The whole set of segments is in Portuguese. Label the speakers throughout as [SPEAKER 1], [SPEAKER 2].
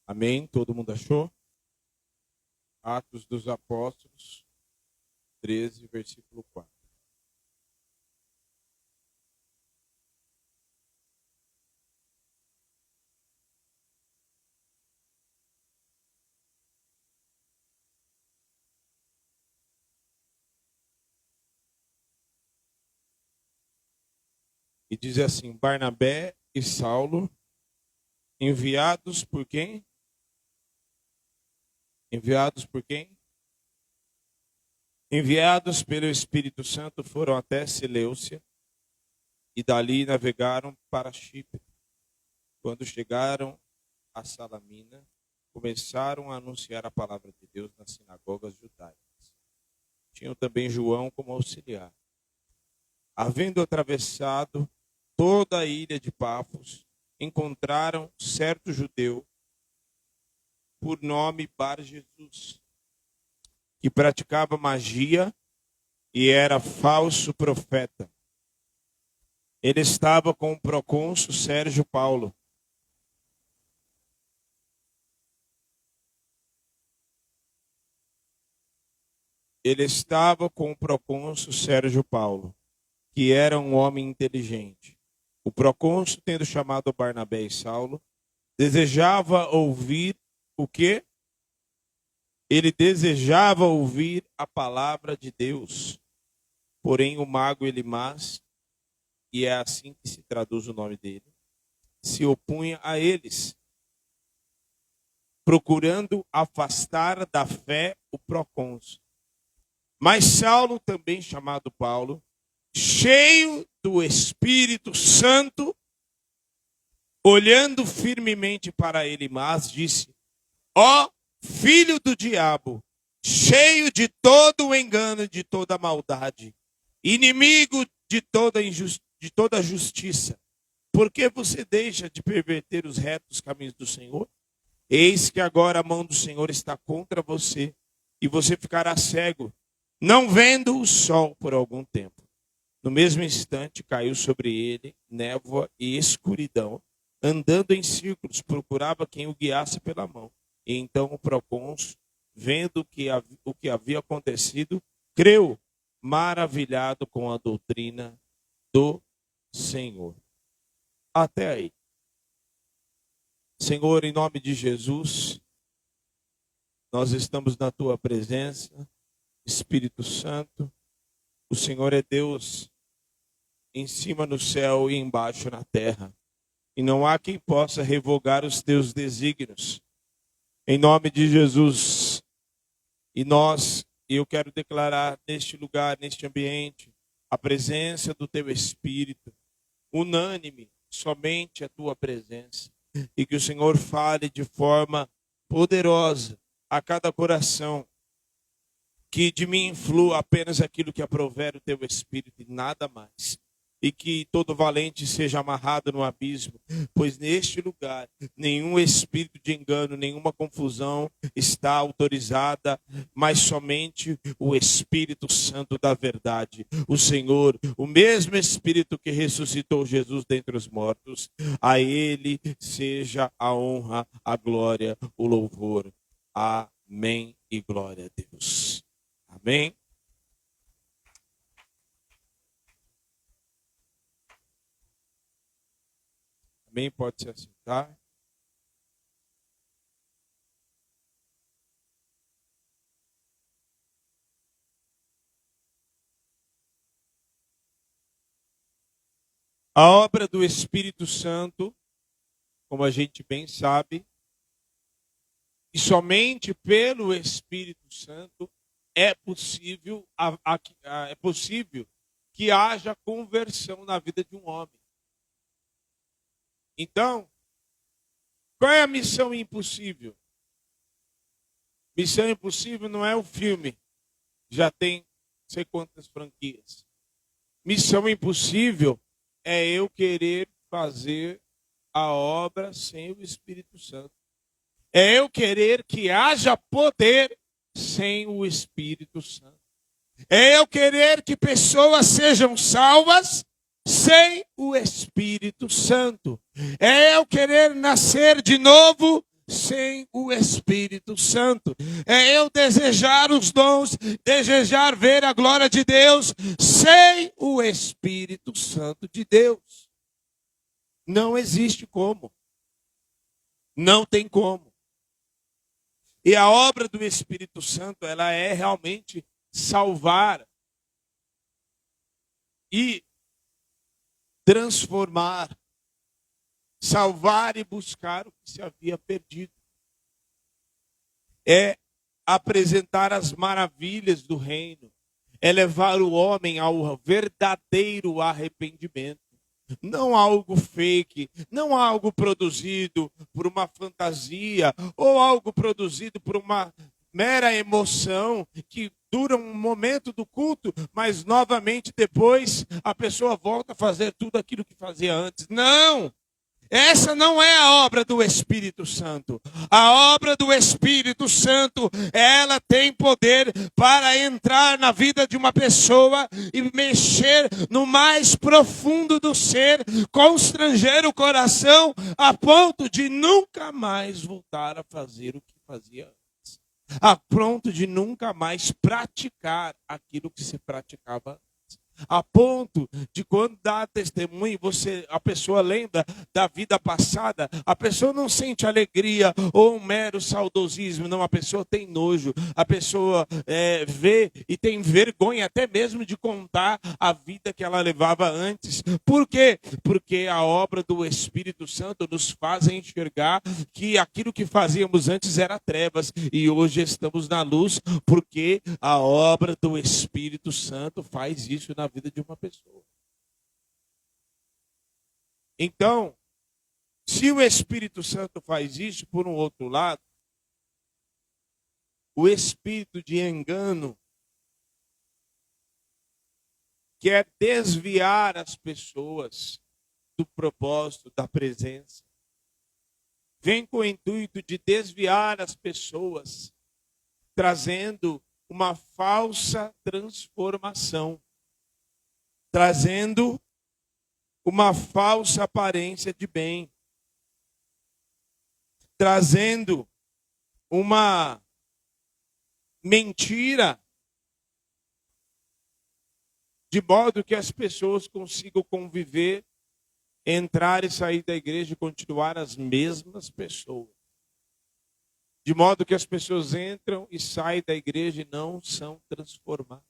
[SPEAKER 1] Amém? Todo mundo achou? Atos dos Apóstolos, 13, versículo 4. E diz assim: Barnabé e Saulo, enviados por quem? Enviados por quem? Enviados pelo Espírito Santo, foram até Seleucia e dali navegaram para Chipre. Quando chegaram a Salamina, começaram a anunciar a palavra de Deus nas sinagogas judaicas. Tinham também João como auxiliar. Havendo atravessado toda a ilha de Pafos, encontraram certo judeu, por nome Bar-Jesus, que praticava magia e era falso profeta. Ele estava com o procônsul Sérgio Paulo. Que era um homem inteligente. O procônsul, tendo chamado Barnabé e Saulo, desejava ouvir o quê? Ele desejava ouvir a palavra de Deus. Porém, o mago Elimas, e é assim que se traduz o nome dele, se opunha a eles, procurando afastar da fé o procônsul. Mas Saulo, também chamado Paulo, cheio do Espírito Santo, olhando firmemente para Elimas, disse: ó filho do diabo, cheio de todo o engano e de toda a maldade, inimigo de toda justiça, por que você deixa de perverter os retos caminhos do Senhor? Eis que agora a mão do Senhor está contra você, e você ficará cego, não vendo o sol por algum tempo. No mesmo instante caiu sobre ele névoa e escuridão. Andando em círculos, procurava quem o guiasse pela mão. E então o procônsul, vendo o que havia acontecido, creu, maravilhado com a doutrina do Senhor. Até aí. Senhor, em nome de Jesus, nós estamos na tua presença, Espírito Santo. O Senhor é Deus em cima no céu e embaixo na terra. E não há quem possa revogar os teus desígnios. Em nome de Jesus. Eu quero declarar neste lugar, neste ambiente, a presença do teu Espírito, unânime, somente a tua presença. E que o Senhor fale de forma poderosa a cada coração. Que de mim flua apenas aquilo que aprover o teu Espírito e nada mais. E que todo valente seja amarrado no abismo, pois neste lugar nenhum espírito de engano, nenhuma confusão está autorizada, mas somente o Espírito Santo da verdade. O Senhor, o mesmo Espírito que ressuscitou Jesus dentre os mortos, a Ele seja a honra, a glória, o louvor. Amém e glória a Deus. Amém. Amém, pode se assentar. A obra do Espírito Santo, como a gente bem sabe, e somente pelo Espírito Santo é possível que haja conversão na vida de um homem. Então, qual é a missão impossível? Missão impossível não é o filme, já tem não sei quantas franquias. Missão impossível é eu querer fazer a obra sem o Espírito Santo. É eu querer que haja poder sem o Espírito Santo. É eu querer que pessoas sejam salvas sem o Espírito Santo. É eu querer nascer de novo sem o Espírito Santo. É eu desejar os dons, desejar ver a glória de Deus sem o Espírito Santo de Deus. Não existe como. Não tem como. E a obra do Espírito Santo, ela é realmente salvar e transformar, salvar e buscar o que se havia perdido. É apresentar as maravilhas do reino, é levar o homem ao verdadeiro arrependimento. Não algo fake, não algo produzido por uma fantasia ou algo produzido por uma mera emoção que dura um momento do culto, mas novamente depois a pessoa volta a fazer tudo aquilo que fazia antes. Não! Essa não é a obra do Espírito Santo. A obra do Espírito Santo, ela tem poder para entrar na vida de uma pessoa e mexer no mais profundo do ser, constranger o coração a ponto de nunca mais voltar a fazer o que fazia antes. A ponto de nunca mais praticar aquilo que se praticava antes. A ponto de quando dá testemunho, a pessoa lembra da vida passada, a pessoa não sente alegria ou um mero saudosismo, não, a pessoa tem nojo, a pessoa vê e tem vergonha até mesmo de contar a vida que ela levava antes. Por quê? Porque a obra do Espírito Santo nos faz enxergar que aquilo que fazíamos antes era trevas e hoje estamos na luz, porque a obra do Espírito Santo faz isso na vida de uma pessoa. Então, se o Espírito Santo faz isso, por um outro lado, o espírito de engano quer desviar as pessoas do propósito, da presença. Vem com o intuito de desviar as pessoas, trazendo uma falsa transformação, trazendo uma falsa aparência de bem, trazendo uma mentira, de modo que as pessoas consigam conviver, entrar e sair da igreja e continuar as mesmas pessoas. De modo que as pessoas entram e saem da igreja e não são transformadas.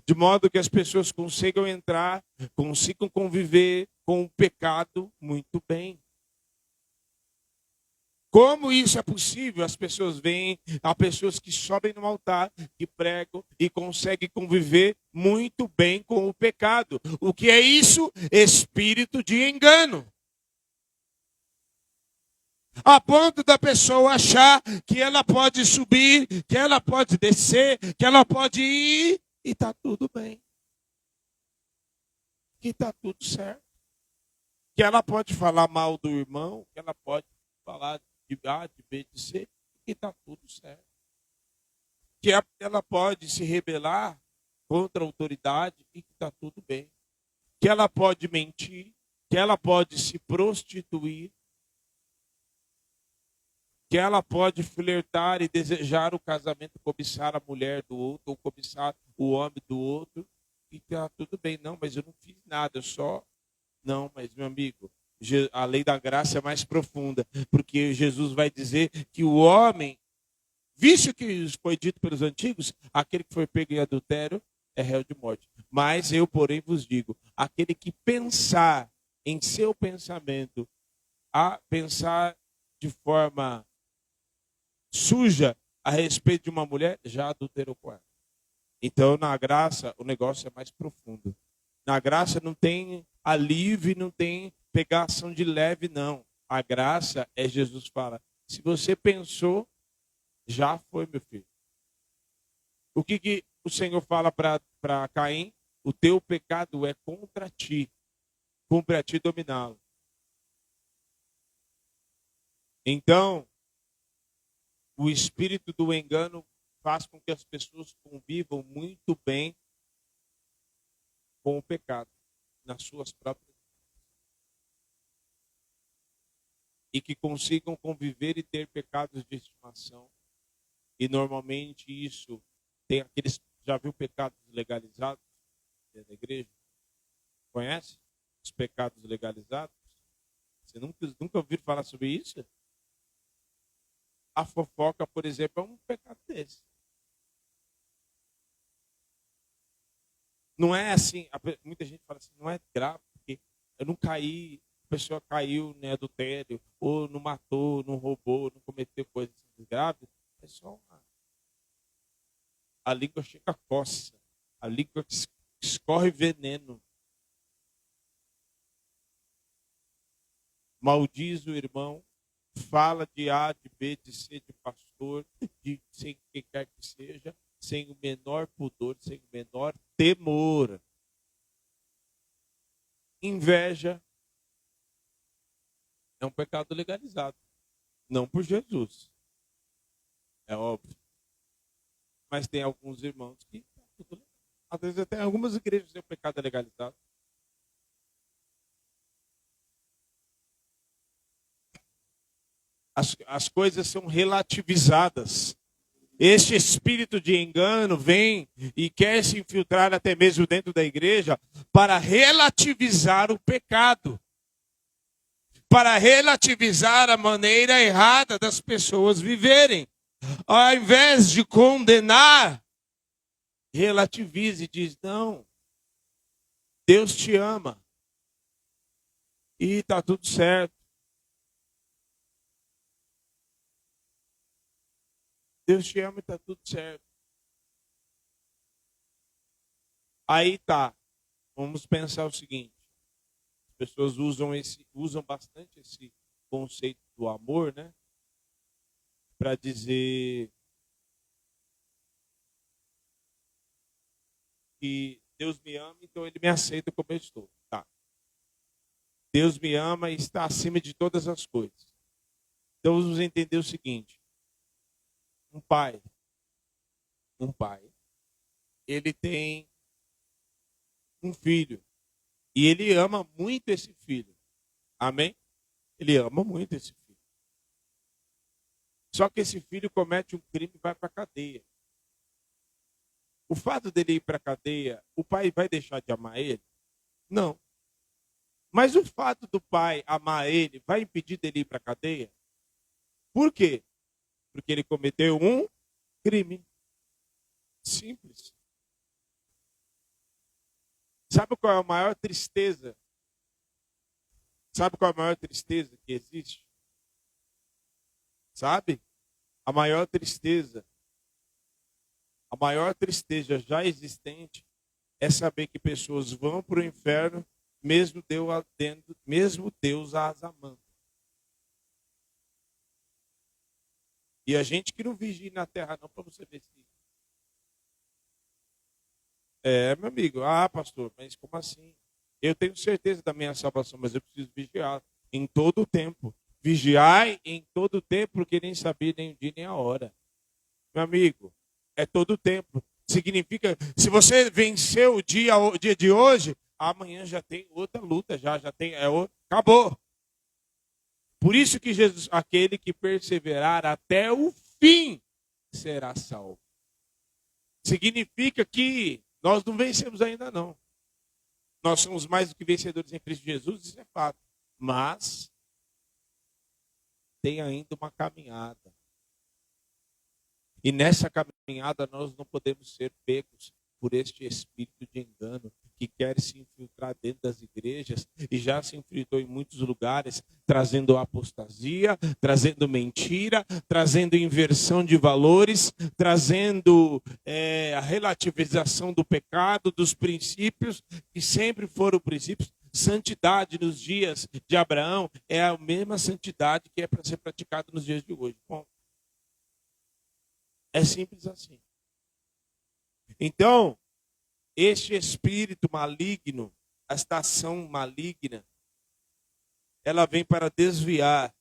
[SPEAKER 1] De modo que as pessoas consigam entrar, consigam conviver com o pecado muito bem. Como isso é possível? As pessoas veem, há pessoas que sobem no altar, que pregam e conseguem conviver muito bem com o pecado. O que é isso? Espírito de engano. A ponto da pessoa achar que ela pode subir, que ela pode descer, que ela pode ir e está tudo bem. Que está tudo certo. Que ela pode falar mal do irmão, que ela pode falar de A, de B, de C, que está tudo certo. Que ela pode se rebelar contra a autoridade e que está tudo bem. Que ela pode mentir, que ela pode se prostituir, que ela pode flertar e desejar o casamento, cobiçar a mulher do outro, ou cobiçar o homem do outro, e está tudo bem. Não, mas eu não fiz nada, eu só... Não, mas meu amigo, a lei da graça é mais profunda, porque Jesus vai dizer que o homem, visto que foi dito pelos antigos, aquele que foi pego em adultério é réu de morte. Mas eu, porém, vos digo, aquele que pensar em seu pensamento, a pensar de forma suja a respeito de uma mulher, já adulterou com ela. Então, na graça, o negócio é mais profundo. Na graça não tem alívio, não tem pegação de leve, não. A graça é, Jesus fala, se você pensou, já foi, meu filho. O que o Senhor fala para Caim? O teu pecado é contra ti. Cumpre a ti dominá-lo. Então, o espírito do engano faz com que as pessoas convivam muito bem com o pecado nas suas próprias vidas. e que consigam conviver e ter pecados de estimação. E normalmente isso tem aqueles, já viu pecados legalizados dentro da igreja? Conhece os pecados legalizados? Você nunca ouviu falar sobre isso? A fofoca, por exemplo, é um pecado desse. Não é assim, muita gente fala assim, não é grave, porque eu não caí, a pessoa caiu em adultério, ou não matou, não roubou, não cometeu coisas graves. É só a língua chega coça, a língua escorre veneno. Maldiz o irmão, fala de A, de B, de C, de pastor, de sem quem quer que seja, sem o menor pudor, sem o menor temor. Inveja é um pecado legalizado, não por Jesus, é óbvio. Mas tem alguns irmãos que às vezes até algumas igrejas têm o pecado legalizado. As coisas são relativizadas. Este espírito de engano vem e quer se infiltrar até mesmo dentro da igreja para relativizar o pecado, para relativizar a maneira errada das pessoas viverem. Ao invés de condenar, relativize e diz: não, Deus te ama e está tudo certo. Deus te ama e está tudo certo. Aí tá. Vamos pensar o seguinte. As pessoas usam bastante esse conceito do amor, né? Para dizer que Deus me ama, então ele me aceita como eu estou. Tá. Deus me ama e está acima de todas as coisas. Então vamos entender o seguinte. Um pai, ele tem um filho e ele ama muito esse filho. Amém? Ele ama muito esse filho. Só que esse filho comete um crime e vai para a cadeia. O fato dele ir para a cadeia, o pai vai deixar de amar ele? Não. Mas o fato do pai amar ele vai impedir dele ir para a cadeia? Por quê? Porque ele cometeu um crime. Simples. Sabe qual é a maior tristeza? Sabe qual é a maior tristeza que existe? Sabe? A maior tristeza já existente é saber que pessoas vão para o inferno mesmo Deus as amando. E a gente que não vigia na terra não, para você ver se... meu amigo. Ah, pastor, mas como assim? Eu tenho certeza da minha salvação, mas eu preciso vigiar em todo o tempo. Vigiai em todo o tempo, porque nem sabia nem o dia nem a hora. Meu amigo, é todo o tempo. Significa, se você venceu o dia de hoje, amanhã já tem outra luta, já tem, acabou. Por isso que Jesus, aquele que perseverar até o fim, será salvo. Significa que nós não vencemos ainda não. Nós somos mais do que vencedores em Cristo Jesus, isso é fato. Mas tem ainda uma caminhada. E nessa caminhada nós não podemos ser pegos por este espírito de engano que quer se infiltrar dentro das igrejas e já se infiltrou em muitos lugares, trazendo apostasia, trazendo mentira, trazendo inversão de valores, trazendo a relativização do pecado, dos princípios, que sempre foram princípios. Santidade nos dias de Abraão é a mesma santidade que é para ser praticada nos dias de hoje. Bom, é simples assim. Então, este espírito maligno, esta ação maligna, ela vem para desviar,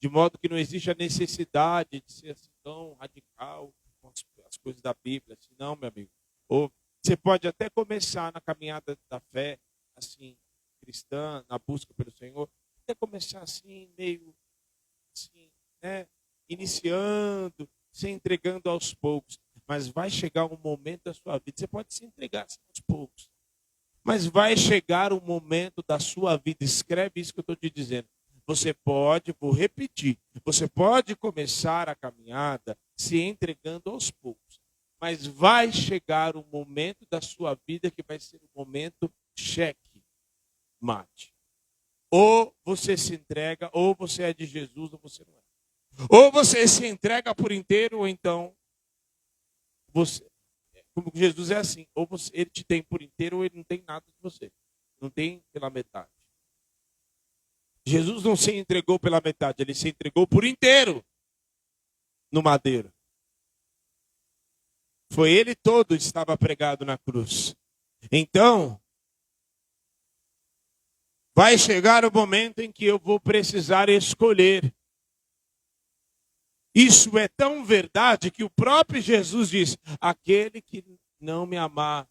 [SPEAKER 1] de modo que não existe a necessidade de ser assim tão radical com as coisas da Bíblia. Assim, não, meu amigo. Ou você pode até começar na caminhada da fé, assim, cristã, na busca pelo Senhor. até começar assim, meio assim, né? Iniciando, se entregando aos poucos. Mas vai chegar um momento da sua vida, você pode se entregar assim, aos poucos. Mas vai chegar um momento da sua vida, escreve isso que eu estou te dizendo. Você pode, vou repetir, você pode começar a caminhada se entregando aos poucos. Mas vai chegar um momento da sua vida que vai ser um momento cheque, mate. Ou você se entrega, ou você é de Jesus, ou você não é. Ou você se entrega por inteiro, ou então você. Como Jesus é assim, ou ele te tem por inteiro, ou ele não tem nada de você. Não tem pela metade. Jesus não se entregou pela metade, ele se entregou por inteiro no madeiro. Foi ele todo que estava pregado na cruz. Então, vai chegar o momento em que eu vou precisar escolher. Isso é tão verdade que o próprio Jesus diz: aquele que não me amar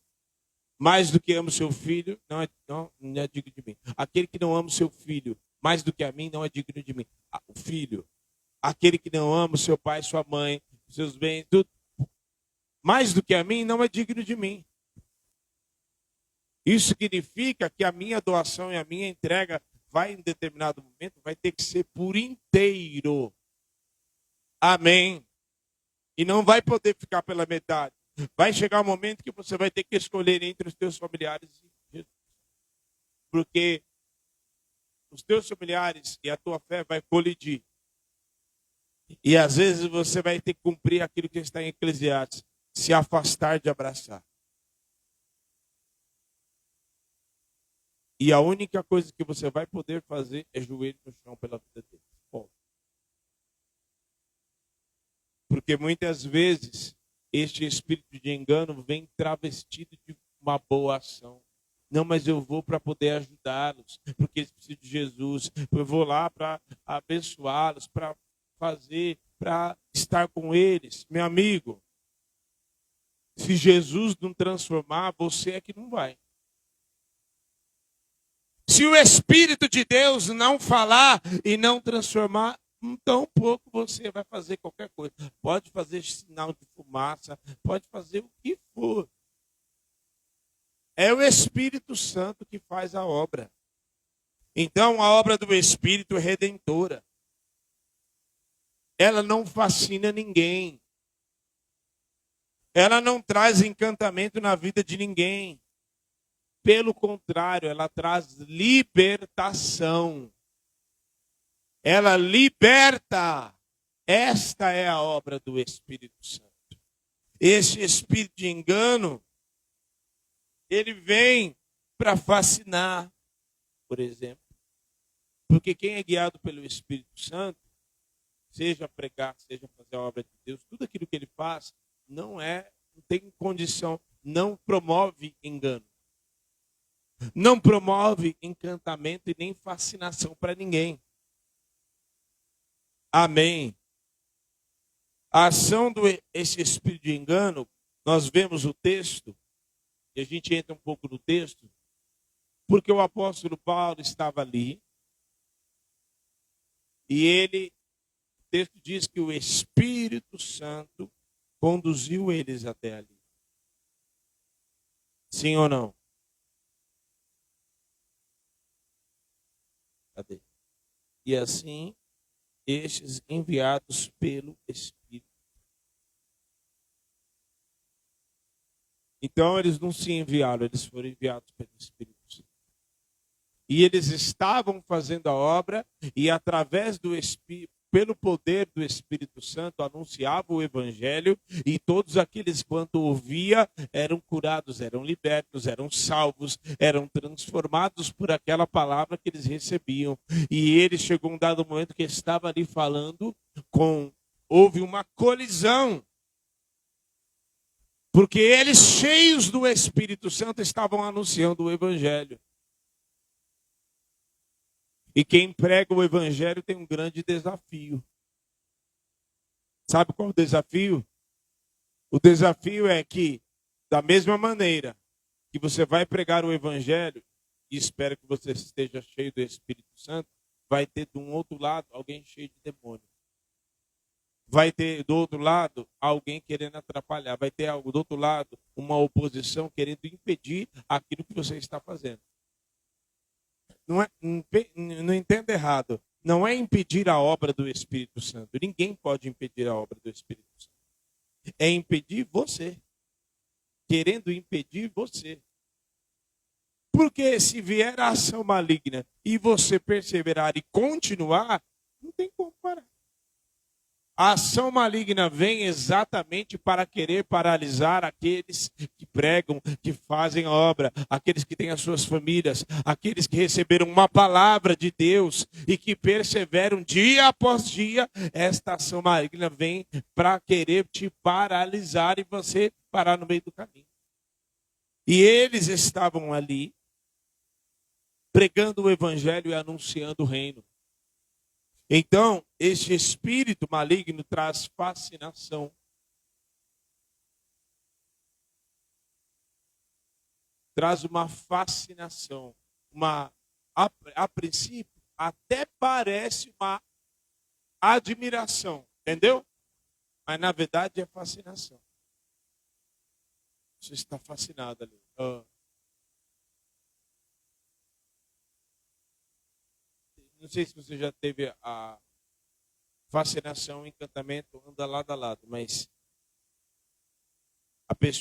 [SPEAKER 1] mais do que ama o seu filho, não é digno de mim. Aquele que não ama o seu filho mais do que a mim, não é digno de mim. O filho, aquele que não ama o seu pai, sua mãe, seus bens, tudo, mais do que a mim, não é digno de mim. Isso significa que a minha doação e a minha entrega vai, em determinado momento, vai ter que ser por inteiro. Amém. E não vai poder ficar pela metade. Vai chegar um momento que você vai ter que escolher entre os teus familiares e Jesus. Porque os teus familiares e a tua fé vai colidir. E às vezes você vai ter que cumprir aquilo que está em Eclesiastes, se afastar de abraçar. E a única coisa que você vai poder fazer é joelho no chão pela vida dele. Bom. Porque muitas vezes este espírito de engano vem travestido de uma boa ação. Não, mas eu vou para poder ajudá-los, porque eles precisam de Jesus. Eu vou lá para abençoá-los, para fazer, para estar com eles. Meu amigo, se Jesus não transformar, você é que não vai. Se o Espírito de Deus não falar e não transformar, tão pouco você vai fazer qualquer coisa. Pode fazer sinal de fumaça, pode fazer o que for. É o Espírito Santo que faz a obra. Então, a obra do Espírito é redentora. Ela não fascina ninguém. Ela não traz encantamento na vida de ninguém. Pelo contrário, ela traz libertação. Ela liberta. Esta é a obra do Espírito Santo. Esse espírito de engano, ele vem para fascinar, por exemplo. Porque quem é guiado pelo Espírito Santo, seja pregar, seja fazer a obra de Deus, tudo aquilo que ele faz não tem condição, não promove engano. Não promove encantamento e nem fascinação para ninguém. Amém. A ação desse espírito de engano, nós vemos o texto, e a gente entra um pouco no texto, porque o apóstolo Paulo estava ali, e o texto diz que o Espírito Santo conduziu eles até ali. Sim ou não? Cadê? E assim, estes enviados pelo Espírito. Então, eles não se enviaram, eles foram enviados pelo Espírito Santo. E eles estavam fazendo a obra, e através do Espírito, pelo poder do Espírito Santo, anunciavam o Evangelho, e todos aqueles quanto ouvia eram curados, eram libertos, eram salvos, eram transformados por aquela palavra que eles recebiam. E ele chegou um dado momento que estava ali falando houve uma colisão. Porque eles, cheios do Espírito Santo, estavam anunciando o Evangelho. E quem prega o Evangelho tem um grande desafio. Sabe qual é o desafio? O desafio é que, da mesma maneira que você vai pregar o Evangelho, e espero que você esteja cheio do Espírito Santo, vai ter do outro lado alguém cheio de demônio. Vai ter do outro lado alguém querendo atrapalhar. Vai ter do outro lado uma oposição querendo impedir aquilo que você está fazendo. Não entenda errado. Não é impedir a obra do Espírito Santo. Ninguém pode impedir a obra do Espírito Santo. É impedir você. Querendo impedir você. Porque se vier a ação maligna e você perseverar e continuar, não tem como parar. A ação maligna vem exatamente para querer paralisar aqueles que pregam, que fazem a obra, aqueles que têm as suas famílias, aqueles que receberam uma palavra de Deus e que perseveram dia após dia. Esta ação maligna vem para querer te paralisar e você parar no meio do caminho. E eles estavam ali pregando o evangelho e anunciando o reino. Então, este espírito maligno traz fascinação. Traz uma fascinação. A princípio, até parece uma admiração. Entendeu? Mas, na verdade, é fascinação. Você está fascinado ali. Não sei se você já teve a fascinação, o encantamento, anda lado a lado, mas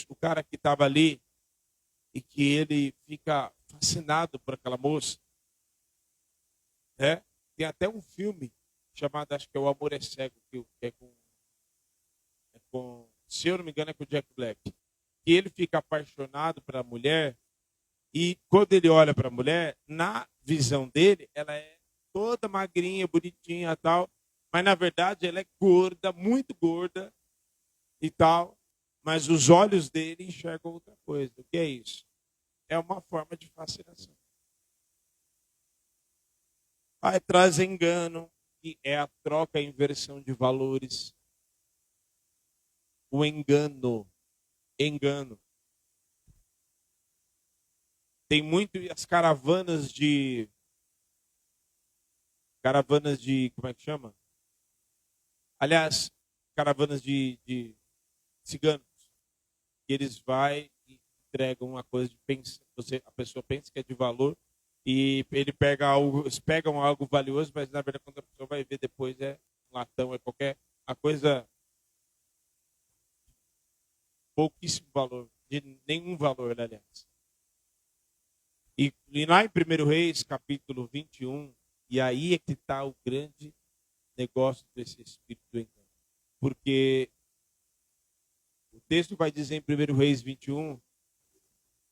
[SPEAKER 1] o cara que estava ali e que ele fica fascinado por aquela moça, né? Tem até um filme chamado, acho que é O Amor é Cego, que é com, se eu não me engano, é com o Jack Black. Que ele fica apaixonado pela mulher e quando ele olha para a mulher, na visão dele, ela é toda magrinha, bonitinha e tal. Mas, na verdade, ela é gorda, muito gorda e tal. Mas os olhos dele enxergam outra coisa. O que é isso? É uma forma de fascinação. Aí traz engano, que é a troca e inversão de valores. O engano. Engano. Tem muito as caravanas de, como é que chama? Aliás, caravanas de ciganos. Eles vão e entregam uma coisa de pensa, a pessoa pensa que é de valor e ele eles pegam algo valioso, mas na verdade quando a pessoa vai ver depois é um latão, é qualquer a coisa pouquíssimo valor, de nenhum valor, aliás. E lá em 1 Reis, capítulo 21, e aí é que está o grande negócio desse espírito do engano. Porque o texto vai dizer em 1 Reis 21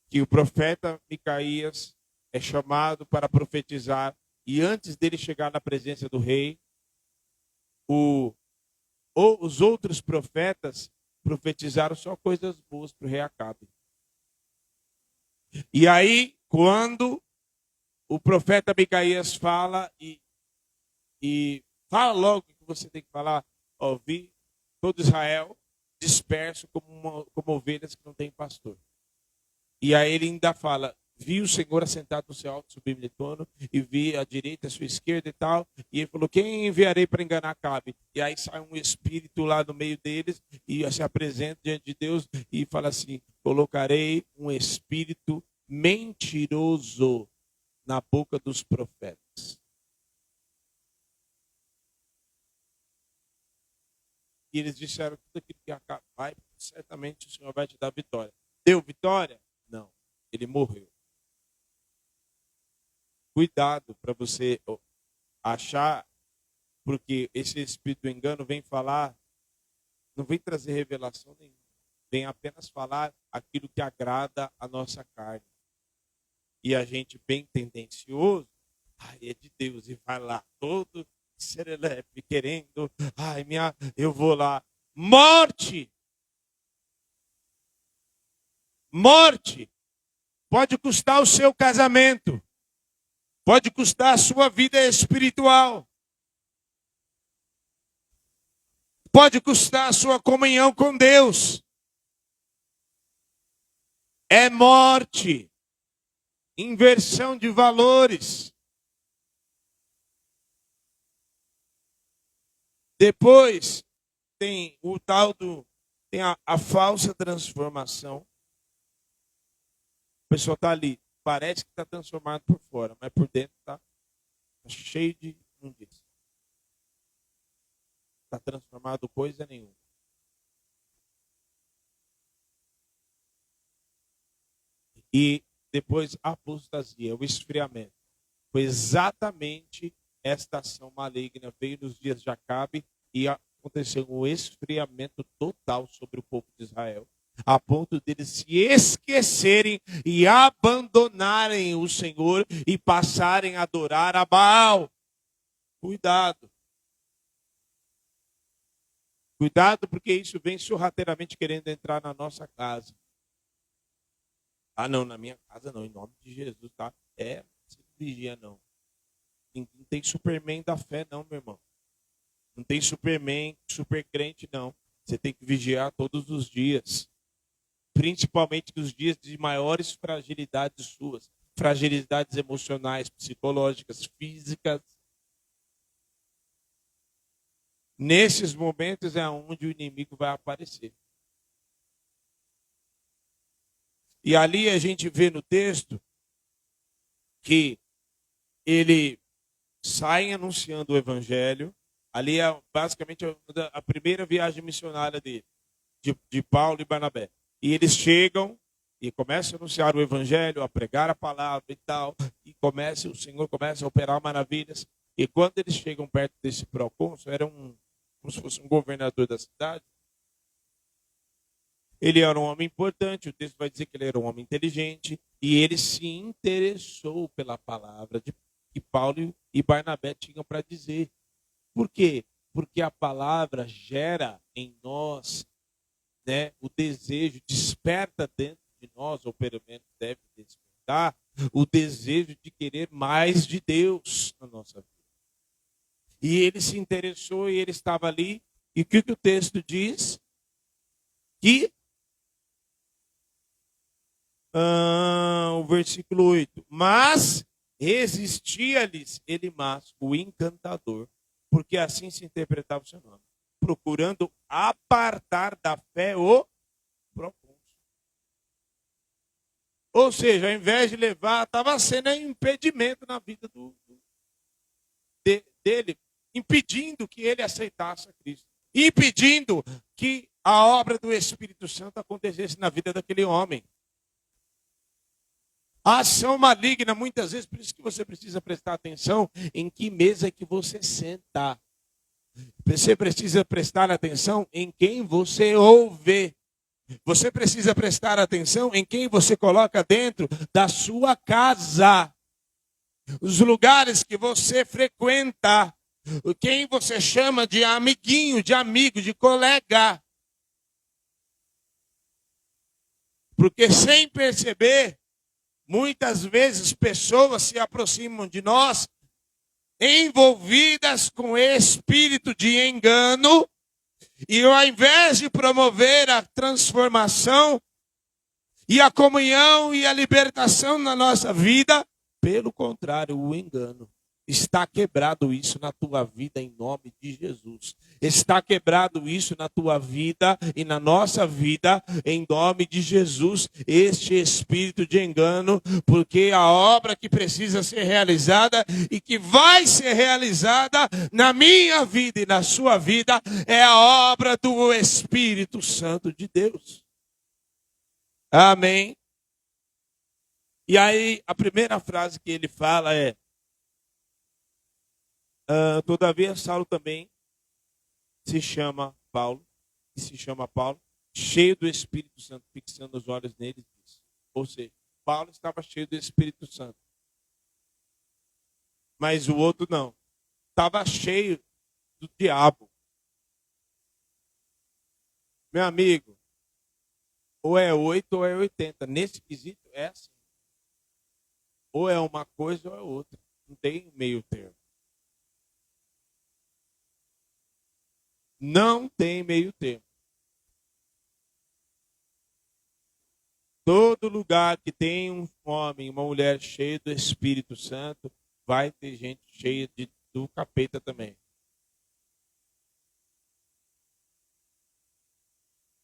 [SPEAKER 1] que o profeta Micaías é chamado para profetizar e antes dele chegar na presença do rei, os outros profetas profetizaram só coisas boas para o rei Acabe. E aí, quando o profeta Micaías fala e fala logo o que você tem que falar, ó, vi todo Israel disperso como ovelhas que não tem pastor. E aí ele ainda fala, vi o Senhor assentado no seu alto sublime trono e vi a direita, a sua esquerda e tal. E ele falou, quem enviarei para enganar Acabe? E aí sai um espírito lá no meio deles e se apresenta diante de Deus e fala assim, colocarei um espírito mentiroso na boca dos profetas. E eles disseram tudo aquilo que Acabe vai, certamente o Senhor vai te dar vitória. Deu vitória? Não, ele morreu. Cuidado para você achar, porque esse espírito do engano vem falar, não vem trazer revelação nenhuma, vem apenas falar aquilo que agrada a nossa carne. E a gente bem tendencioso, é de Deus, e vai lá todo serelepe, querendo, eu vou lá. Morte! Morte! Pode custar o seu casamento. Pode custar a sua vida espiritual. Pode custar a sua comunhão com Deus. É morte. Inversão de valores. Depois tem o tal do tem a falsa transformação. O pessoal está ali, parece que está transformado por fora, mas por dentro está cheio de imundícia. Está transformado coisa nenhuma. E depois a apostasia, o esfriamento. Foi exatamente esta ação maligna, veio nos dias de Acabe e aconteceu um esfriamento total sobre o povo de Israel, a ponto deles se esquecerem e abandonarem o Senhor e passarem a adorar a Baal. Cuidado. Cuidado, porque isso vem sorrateiramente querendo entrar na nossa casa. Ah, não, na minha casa não, em nome de Jesus, tá? Você não vigia, não. Não tem Superman da fé, não, meu irmão. Não tem Superman, super crente, não. Você tem que vigiar todos os dias. Principalmente nos dias de maiores fragilidades suas. Fragilidades emocionais, psicológicas, físicas. Nesses momentos é onde o inimigo vai aparecer. E ali a gente vê no texto que ele sai anunciando o evangelho. Ali é basicamente a primeira viagem missionária dele, de Paulo e Barnabé. E eles chegam e começam a anunciar o evangelho, a pregar a palavra e tal. E o Senhor começa a operar maravilhas. E quando eles chegam perto desse procônsul, era como se fosse um governador da cidade. Ele era um homem importante, o texto vai dizer que ele era um homem inteligente, e ele se interessou pela palavra que Paulo e Barnabé tinham para dizer. Por quê? Porque a palavra gera em nós, né, o desejo, desperta dentro de nós, ou pelo menos deve despertar, o desejo de querer mais de Deus na nossa vida. E ele se interessou e ele estava ali, e o que o texto diz? Que o versículo 8. Mas resistia-lhes Elimas, o encantador, porque assim se interpretava o seu nome, procurando apartar da fé o procônsul. Ou seja, ao invés de levar, estava sendo um impedimento na vida dele, impedindo que ele aceitasse a Cristo, impedindo que a obra do Espírito Santo acontecesse na vida daquele homem. A ação maligna, muitas vezes, por isso que você precisa prestar atenção em que mesa que você senta. Você precisa prestar atenção em quem você ouve. Você precisa prestar atenção em quem você coloca dentro da sua casa. Os lugares que você frequenta. Quem você chama de amiguinho, de amigo, de colega. Porque sem perceber, muitas vezes pessoas se aproximam de nós envolvidas com espírito de engano e ao invés de promover a transformação e a comunhão e a libertação na nossa vida, pelo contrário, o engano. Está quebrado isso na tua vida em nome de Jesus. Está quebrado isso na tua vida e na nossa vida em nome de Jesus. Este espírito de engano, porque a obra que precisa ser realizada e que vai ser realizada na minha vida e na sua vida é a obra do Espírito Santo de Deus. Amém. E aí a primeira frase que ele fala é: todavia, Saulo também se chama Paulo, cheio do Espírito Santo, fixando os olhos nele, disse. Ou seja, Paulo estava cheio do Espírito Santo. Mas o outro não. Estava cheio do diabo. Meu amigo, ou é 8 ou é 80. Nesse quesito é assim. Ou é uma coisa ou é outra. Não tem meio termo. Não tem meio termo. Todo lugar que tem um homem, uma mulher cheia do Espírito Santo, vai ter gente cheia do capeta também.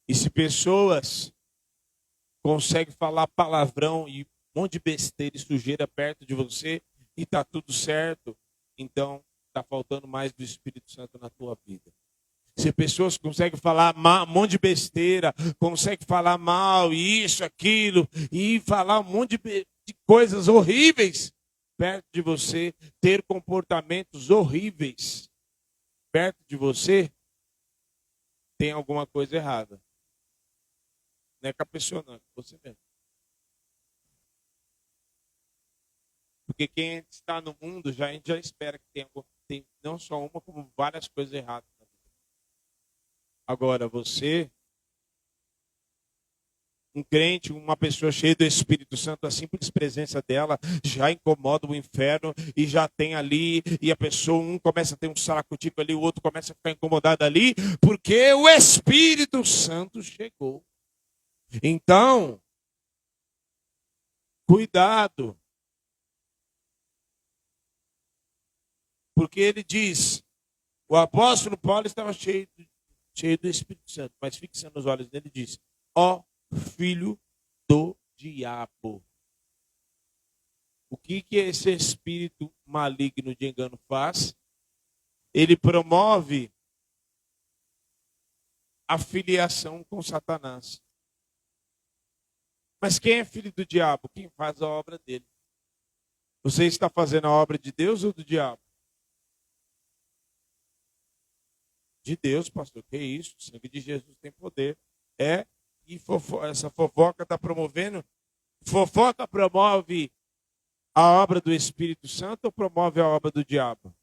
[SPEAKER 1] E se pessoas conseguem falar palavrão e um monte de besteira e sujeira perto de você e tá tudo certo, então tá faltando mais do Espírito Santo na tua vida. Se pessoas conseguem falar um monte de besteira, conseguem falar mal, isso, aquilo, e falar um monte de coisas horríveis perto de você, ter comportamentos horríveis perto de você, tem alguma coisa errada. Não é com a pessoa, não, é com você mesmo. Porque quem está no mundo, a gente já espera que tem não só uma, como várias coisas erradas. Agora, você, um crente, uma pessoa cheia do Espírito Santo, a simples presença dela já incomoda o inferno e já tem ali, e a pessoa, um começa a ter um saracutico ali, o outro começa a ficar incomodado ali, porque o Espírito Santo chegou. Então, cuidado. Porque ele diz, o apóstolo Paulo estava cheio do Espírito Santo, mas fixando os olhos nele, diz, ó filho do diabo. O que esse espírito maligno de engano faz? Ele promove a filiação com Satanás. Mas quem é filho do diabo? Quem faz a obra dele. Você está fazendo a obra de Deus ou do diabo? De Deus, pastor. Que isso? O sangue de Jesus tem poder. E essa fofoca está promovendo. Fofoca promove a obra do Espírito Santo ou promove a obra do diabo?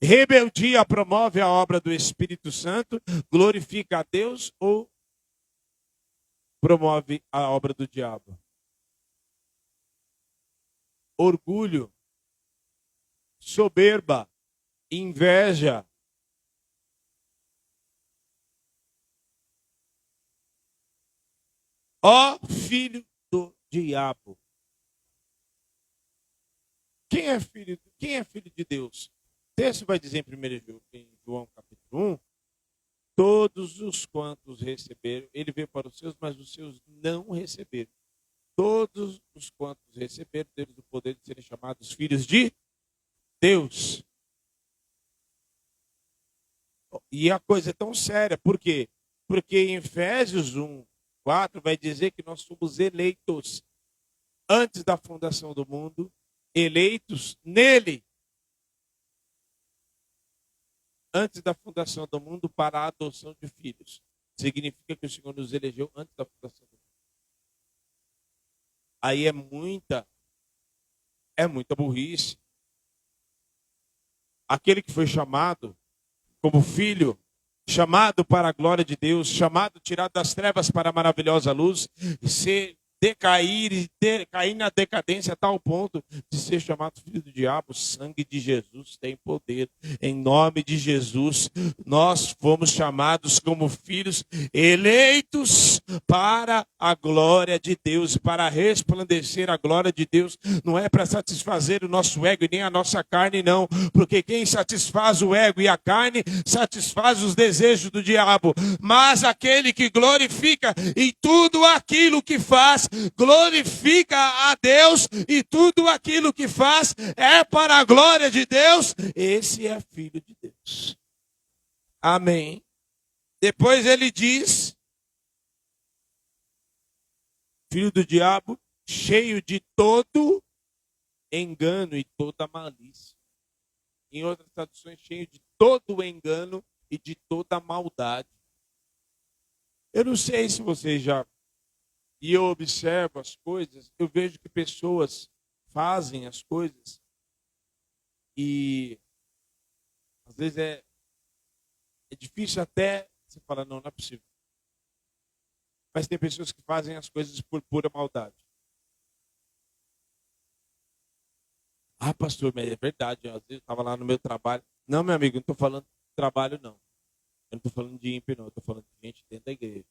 [SPEAKER 1] Rebeldia promove a obra do Espírito Santo, glorifica a Deus ou promove a obra do diabo? Orgulho, soberba, inveja. Ó filho do diabo. Quem é filho de Deus? O texto vai dizer em João capítulo 1, todos os quantos receberam, ele veio para os seus, mas os seus não receberam. Todos os quantos receberam, deles o poder de serem chamados filhos de Deus. E a coisa é tão séria, por quê? Porque em Efésios 1:4 vai dizer que nós somos eleitos antes da fundação do mundo, eleitos nele. Antes da fundação do mundo para a adoção de filhos. Significa que o Senhor nos elegeu antes da fundação do mundo. Aí é muita burrice. Aquele que foi chamado como filho, chamado para a glória de Deus, chamado, tirado das trevas para a maravilhosa luz, ser cair na decadência a tal ponto de ser chamado filho do diabo. O sangue de Jesus tem poder. Em nome de Jesus, nós fomos chamados como filhos eleitos para a glória de Deus, para resplandecer a glória de Deus. Não é para satisfazer o nosso ego e nem a nossa carne, não. Porque quem satisfaz o ego e a carne, satisfaz os desejos do diabo. Mas aquele que glorifica em tudo aquilo que faz, glorifica a Deus, e tudo aquilo que faz é para a glória de Deus, esse é filho de Deus. Amém. Depois ele diz, filho do diabo, cheio de todo engano e toda malícia. Em outras traduções, cheio de todo engano e de toda maldade. Eu não sei se você já... E eu observo as coisas, eu vejo que pessoas fazem as coisas e às vezes é difícil até você falar, não é possível. Mas tem pessoas que fazem as coisas por pura maldade. Ah, pastor, mas é verdade. Às vezes eu estava lá no meu trabalho. Não, meu amigo, eu não estou falando de trabalho, não. Eu não estou falando de ímpio, não. Eu estou falando de gente dentro da igreja.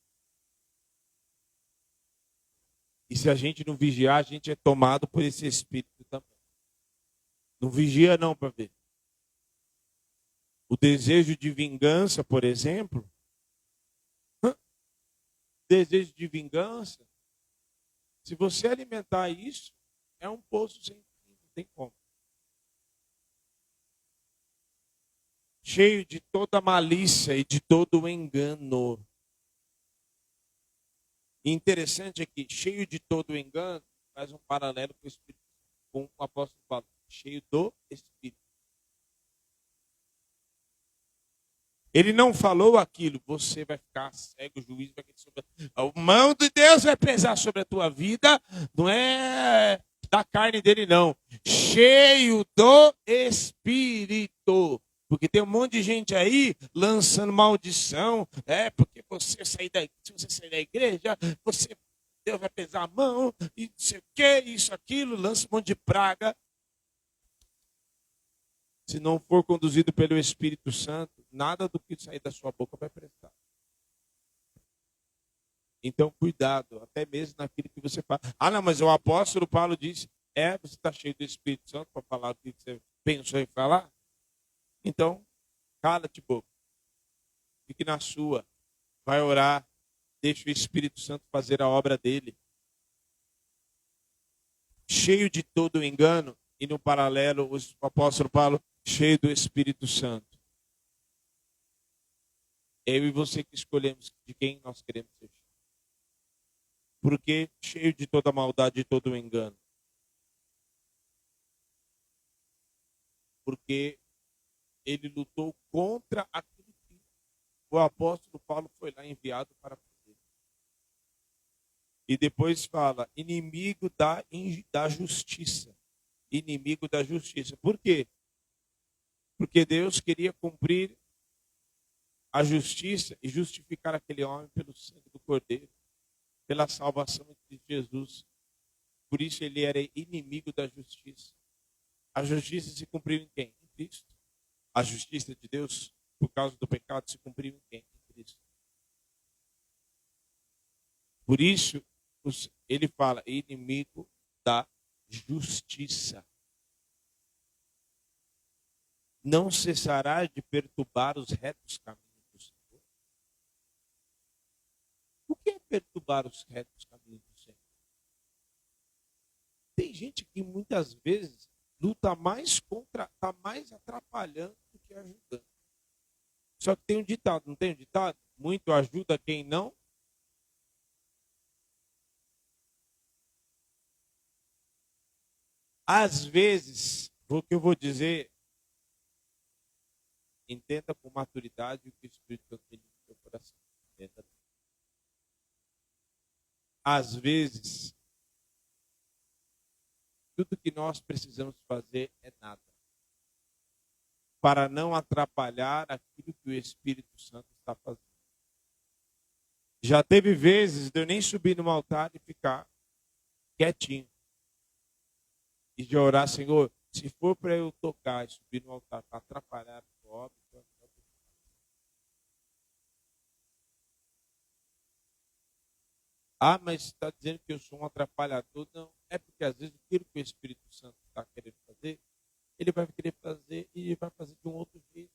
[SPEAKER 1] E se a gente não vigiar, a gente é tomado por esse espírito também. Não vigia não para ver. O desejo de vingança, por exemplo, desejo de vingança, se você alimentar isso, é um poço sem fim, não tem como. Cheio de toda malícia e de todo o engano. E interessante é que, cheio de todo o engano, faz um paralelo com o Espírito, com o apóstolo Paulo, cheio do Espírito. Ele não falou aquilo, você vai ficar cego, o juiz vai sobre a mão de Deus vai pesar sobre a tua vida, não é da carne dele não, cheio do Espírito. Porque tem um monte de gente aí lançando maldição, porque se você sair da igreja, Deus vai pesar a mão, e não sei o que, isso, aquilo, lança um monte de praga. Se não for conduzido pelo Espírito Santo, nada do que sair da sua boca vai prestar. Então, cuidado, até mesmo naquilo que você fala. Ah, não, mas o apóstolo Paulo disse, você está cheio do Espírito Santo para falar o que você pensou em falar? Então, cala-te, boca. Fique na sua. Vai orar. Deixa o Espírito Santo fazer a obra dele. Cheio de todo o engano. E no paralelo, o apóstolo Paulo, cheio do Espírito Santo. Eu e você que escolhemos de quem nós queremos ser. Porque cheio de toda a maldade e todo o engano. Porque ele lutou contra aquilo que o apóstolo Paulo foi lá enviado para fazer. E depois fala, inimigo da justiça. Inimigo da justiça. Por quê? Porque Deus queria cumprir a justiça e justificar aquele homem pelo sangue do Cordeiro, pela salvação de Jesus. Por isso ele era inimigo da justiça. A justiça se cumpriu em quem? Em Cristo. A justiça de Deus, por causa do pecado, se cumpriu em quem? Em Cristo. Por isso, ele fala, inimigo da justiça. Não cessará de perturbar os retos caminhos do Senhor. O que é perturbar os retos caminhos do Senhor? Tem gente que muitas vezes luta mais está mais atrapalhando do que ajudando. Só que tem um ditado, não tem um ditado? Muito ajuda quem não. Às vezes, o que eu vou dizer, entenda com maturidade o que o Espírito Santo tem no seu coração. Entenda. Às vezes, tudo que nós precisamos fazer é nada. Para não atrapalhar aquilo que o Espírito Santo está fazendo. Já teve vezes de eu nem subir no altar e ficar quietinho. E de orar, Senhor, se for para eu tocar e subir no altar para atrapalhar a tua obra, mas está dizendo que eu sou um atrapalhador? Não, é porque às vezes aquilo que o Espírito Santo está querendo fazer, ele vai querer fazer e ele vai fazer de um outro jeito.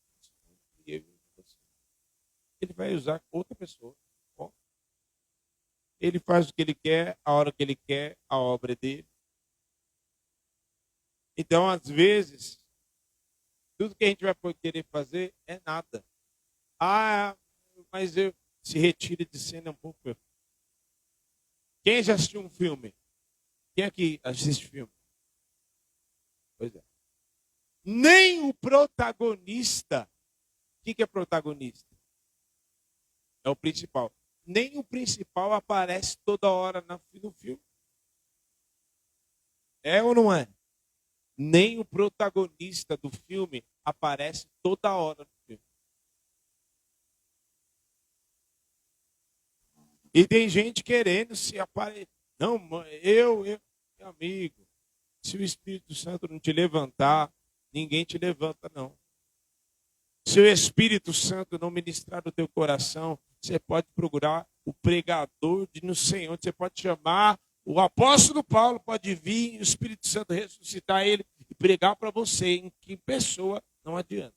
[SPEAKER 1] Ele vai usar outra pessoa. Bom, ele faz o que ele quer, a hora que ele quer, a obra é dele. Então, às vezes, tudo que a gente vai querer fazer é nada. Mas eu se retire de cena um pouco. Quem já assistiu um filme? Quem aqui assiste filme? Pois é. Nem o protagonista. O que é protagonista? É o principal. Nem o principal aparece toda hora no filme. É ou não é? Nem o protagonista do filme aparece toda hora no filme. E tem gente querendo se aparecer. Não, meu amigo, se o Espírito Santo não te levantar, ninguém te levanta, não. Se o Espírito Santo não ministrar no teu coração, você pode procurar o pregador de não sei onde, você pode chamar o apóstolo Paulo, pode vir, o Espírito Santo ressuscitar ele e pregar para você, em que pessoa não adianta.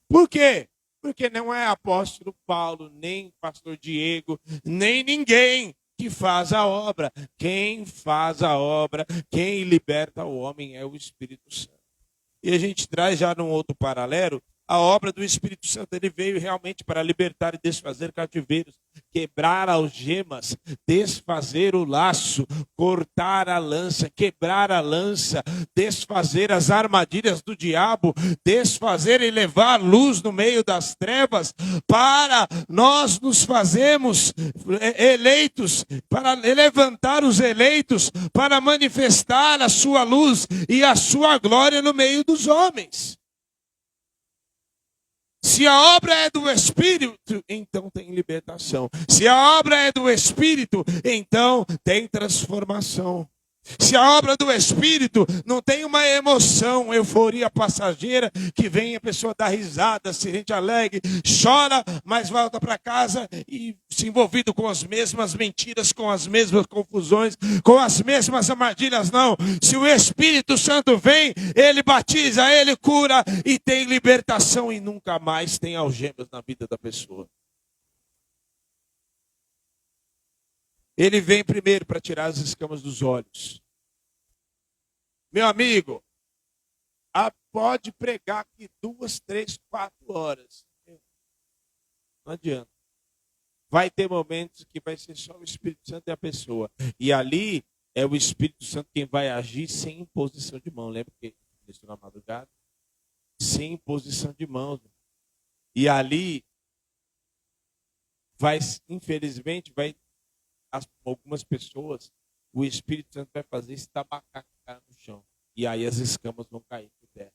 [SPEAKER 1] Por quê? Porque não é apóstolo Paulo, nem pastor Diego, nem ninguém que faz a obra. Quem faz a obra, quem liberta o homem é o Espírito Santo. E a gente traz já num outro paralelo, a obra do Espírito Santo, ele veio realmente para libertar e desfazer cativeiros, quebrar algemas, desfazer o laço, cortar a lança, quebrar a lança, desfazer as armadilhas do diabo, desfazer e levar luz no meio das trevas, para nós nos fazermos eleitos, para levantar os eleitos, para manifestar a sua luz e a sua glória no meio dos homens. Se a obra é do Espírito, então tem libertação. Se a obra é do Espírito, então tem transformação. Se a obra do Espírito não tem uma emoção, euforia passageira, que vem a pessoa dar risada, se sente alegre, chora, mas volta para casa e se envolvido com as mesmas mentiras, com as mesmas confusões, com as mesmas armadilhas, não. Se o Espírito Santo vem, ele batiza, ele cura e tem libertação e nunca mais tem algemas na vida da pessoa. Ele vem primeiro para tirar as escamas dos olhos. Meu amigo, pode pregar aqui 2, 3, 4 horas. Não adianta. Vai ter momentos que vai ser só o Espírito Santo e a pessoa. E ali é o Espírito Santo quem vai agir sem imposição de mão. Lembra que isso na madrugada? Sem imposição de mãos. E ali vai, infelizmente, algumas pessoas, o Espírito Santo vai fazer estabacar a cara no chão. E aí as escamas vão cair por terra.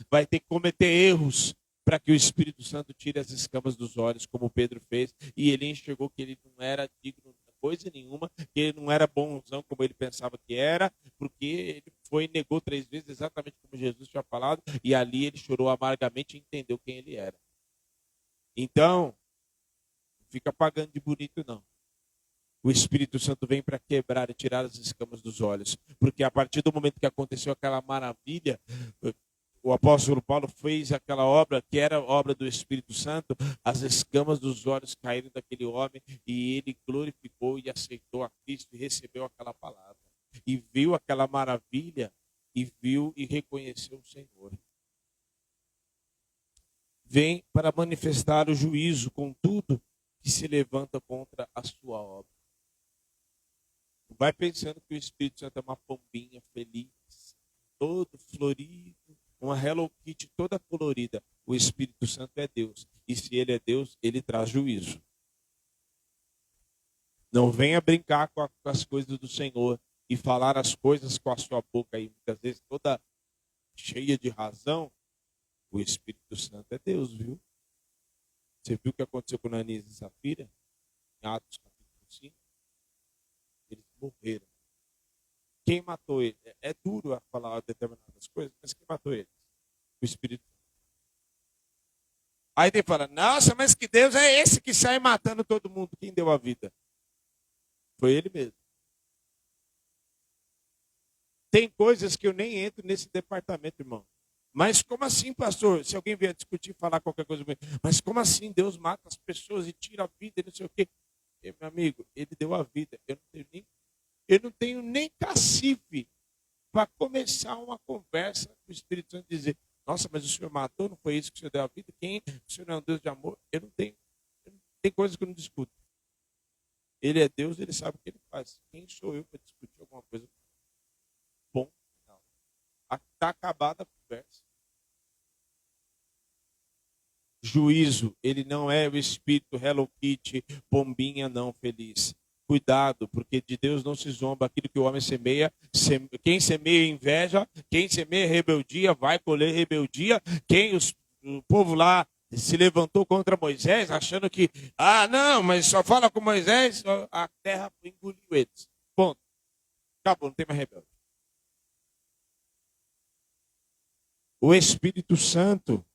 [SPEAKER 1] Vai ter que cometer erros para que o Espírito Santo tire as escamas dos olhos, como Pedro fez. E ele enxergou que ele não era digno de coisa nenhuma, que ele não era bonzão como ele pensava que era, porque ele foi e negou 3 vezes, exatamente como Jesus tinha falado. E ali ele chorou amargamente e entendeu quem ele era. Então, não fica pagando de bonito não. O Espírito Santo vem para quebrar e tirar as escamas dos olhos. Porque a partir do momento que aconteceu aquela maravilha, o apóstolo Paulo fez aquela obra que era obra do Espírito Santo, as escamas dos olhos caíram daquele homem e ele glorificou e aceitou a Cristo e recebeu aquela palavra. E viu aquela maravilha e viu e reconheceu o Senhor. Vem para manifestar o juízo com tudo que se levanta contra a sua obra. Vai pensando que o Espírito Santo é uma pombinha feliz, todo florido, uma Hello Kitty toda colorida. O Espírito Santo é Deus. E se ele é Deus, ele traz juízo. Não venha brincar com as coisas do Senhor e falar as coisas com a sua boca aí, muitas vezes toda cheia de razão. O Espírito Santo é Deus, viu? Você viu o que aconteceu com Ananias e Safira? Em Atos capítulo 5. Eles morreram. Quem matou ele? É duro a falar determinadas coisas, mas quem matou eles? O Espírito Santo. Aí ele fala, nossa, mas que Deus é esse que sai matando todo mundo? Quem deu a vida? Foi ele mesmo. Tem coisas que eu nem entro nesse departamento, irmão. Mas como assim, pastor? Se alguém vier discutir, falar qualquer coisa, mas como assim Deus mata as pessoas e tira a vida e não sei o quê? Meu amigo, ele deu a vida. Eu não tenho nem cacife para começar uma conversa com o Espírito Santo e dizer, nossa, mas o senhor matou, não foi isso que o senhor deu a vida? Quem? O senhor não é um Deus de amor? Eu não tenho. Tem coisas que eu não discuto. Ele é Deus, ele sabe o que ele faz. Quem sou eu para discutir alguma coisa? Bom, não. Está acabada a conversa. Juízo, ele não é o espírito Hello Kitty, pombinha não feliz. Cuidado, porque de Deus não se zomba. Aquilo que o homem semeia, quem semeia inveja, quem semeia rebeldia, vai colher rebeldia. O povo lá se levantou contra Moisés, achando que, não, mas só fala com Moisés, a terra engoliu eles. Ponto. Acabou, não tem mais rebelde. O Espírito Santo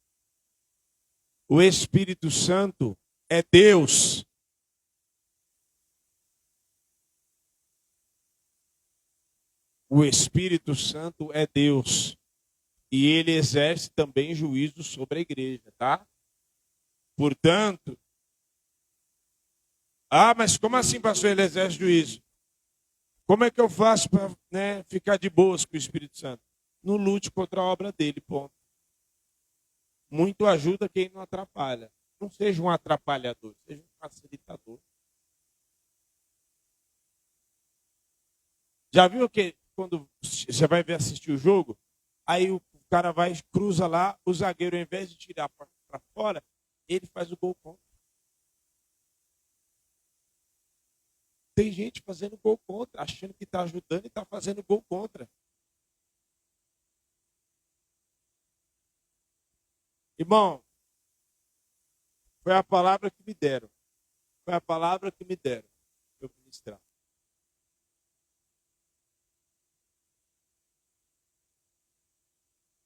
[SPEAKER 1] é Deus. O Espírito Santo é Deus. E ele exerce também juízo sobre a igreja, tá? Portanto, mas como assim, pastor, ele exerce juízo? Como é que eu faço para, ficar de boas com o Espírito Santo? Não lute contra a obra dele, ponto. Muito ajuda quem não atrapalha. Não seja um atrapalhador, seja um facilitador. Já viu que quando você vai ver assistir o jogo, aí o cara vai, cruza lá, o zagueiro, ao invés de tirar para fora, ele faz o gol contra. Tem gente fazendo gol contra, achando que está ajudando e está fazendo gol contra. Irmão, foi a palavra que me deram. Foi a palavra que me deram. Eu ministrar.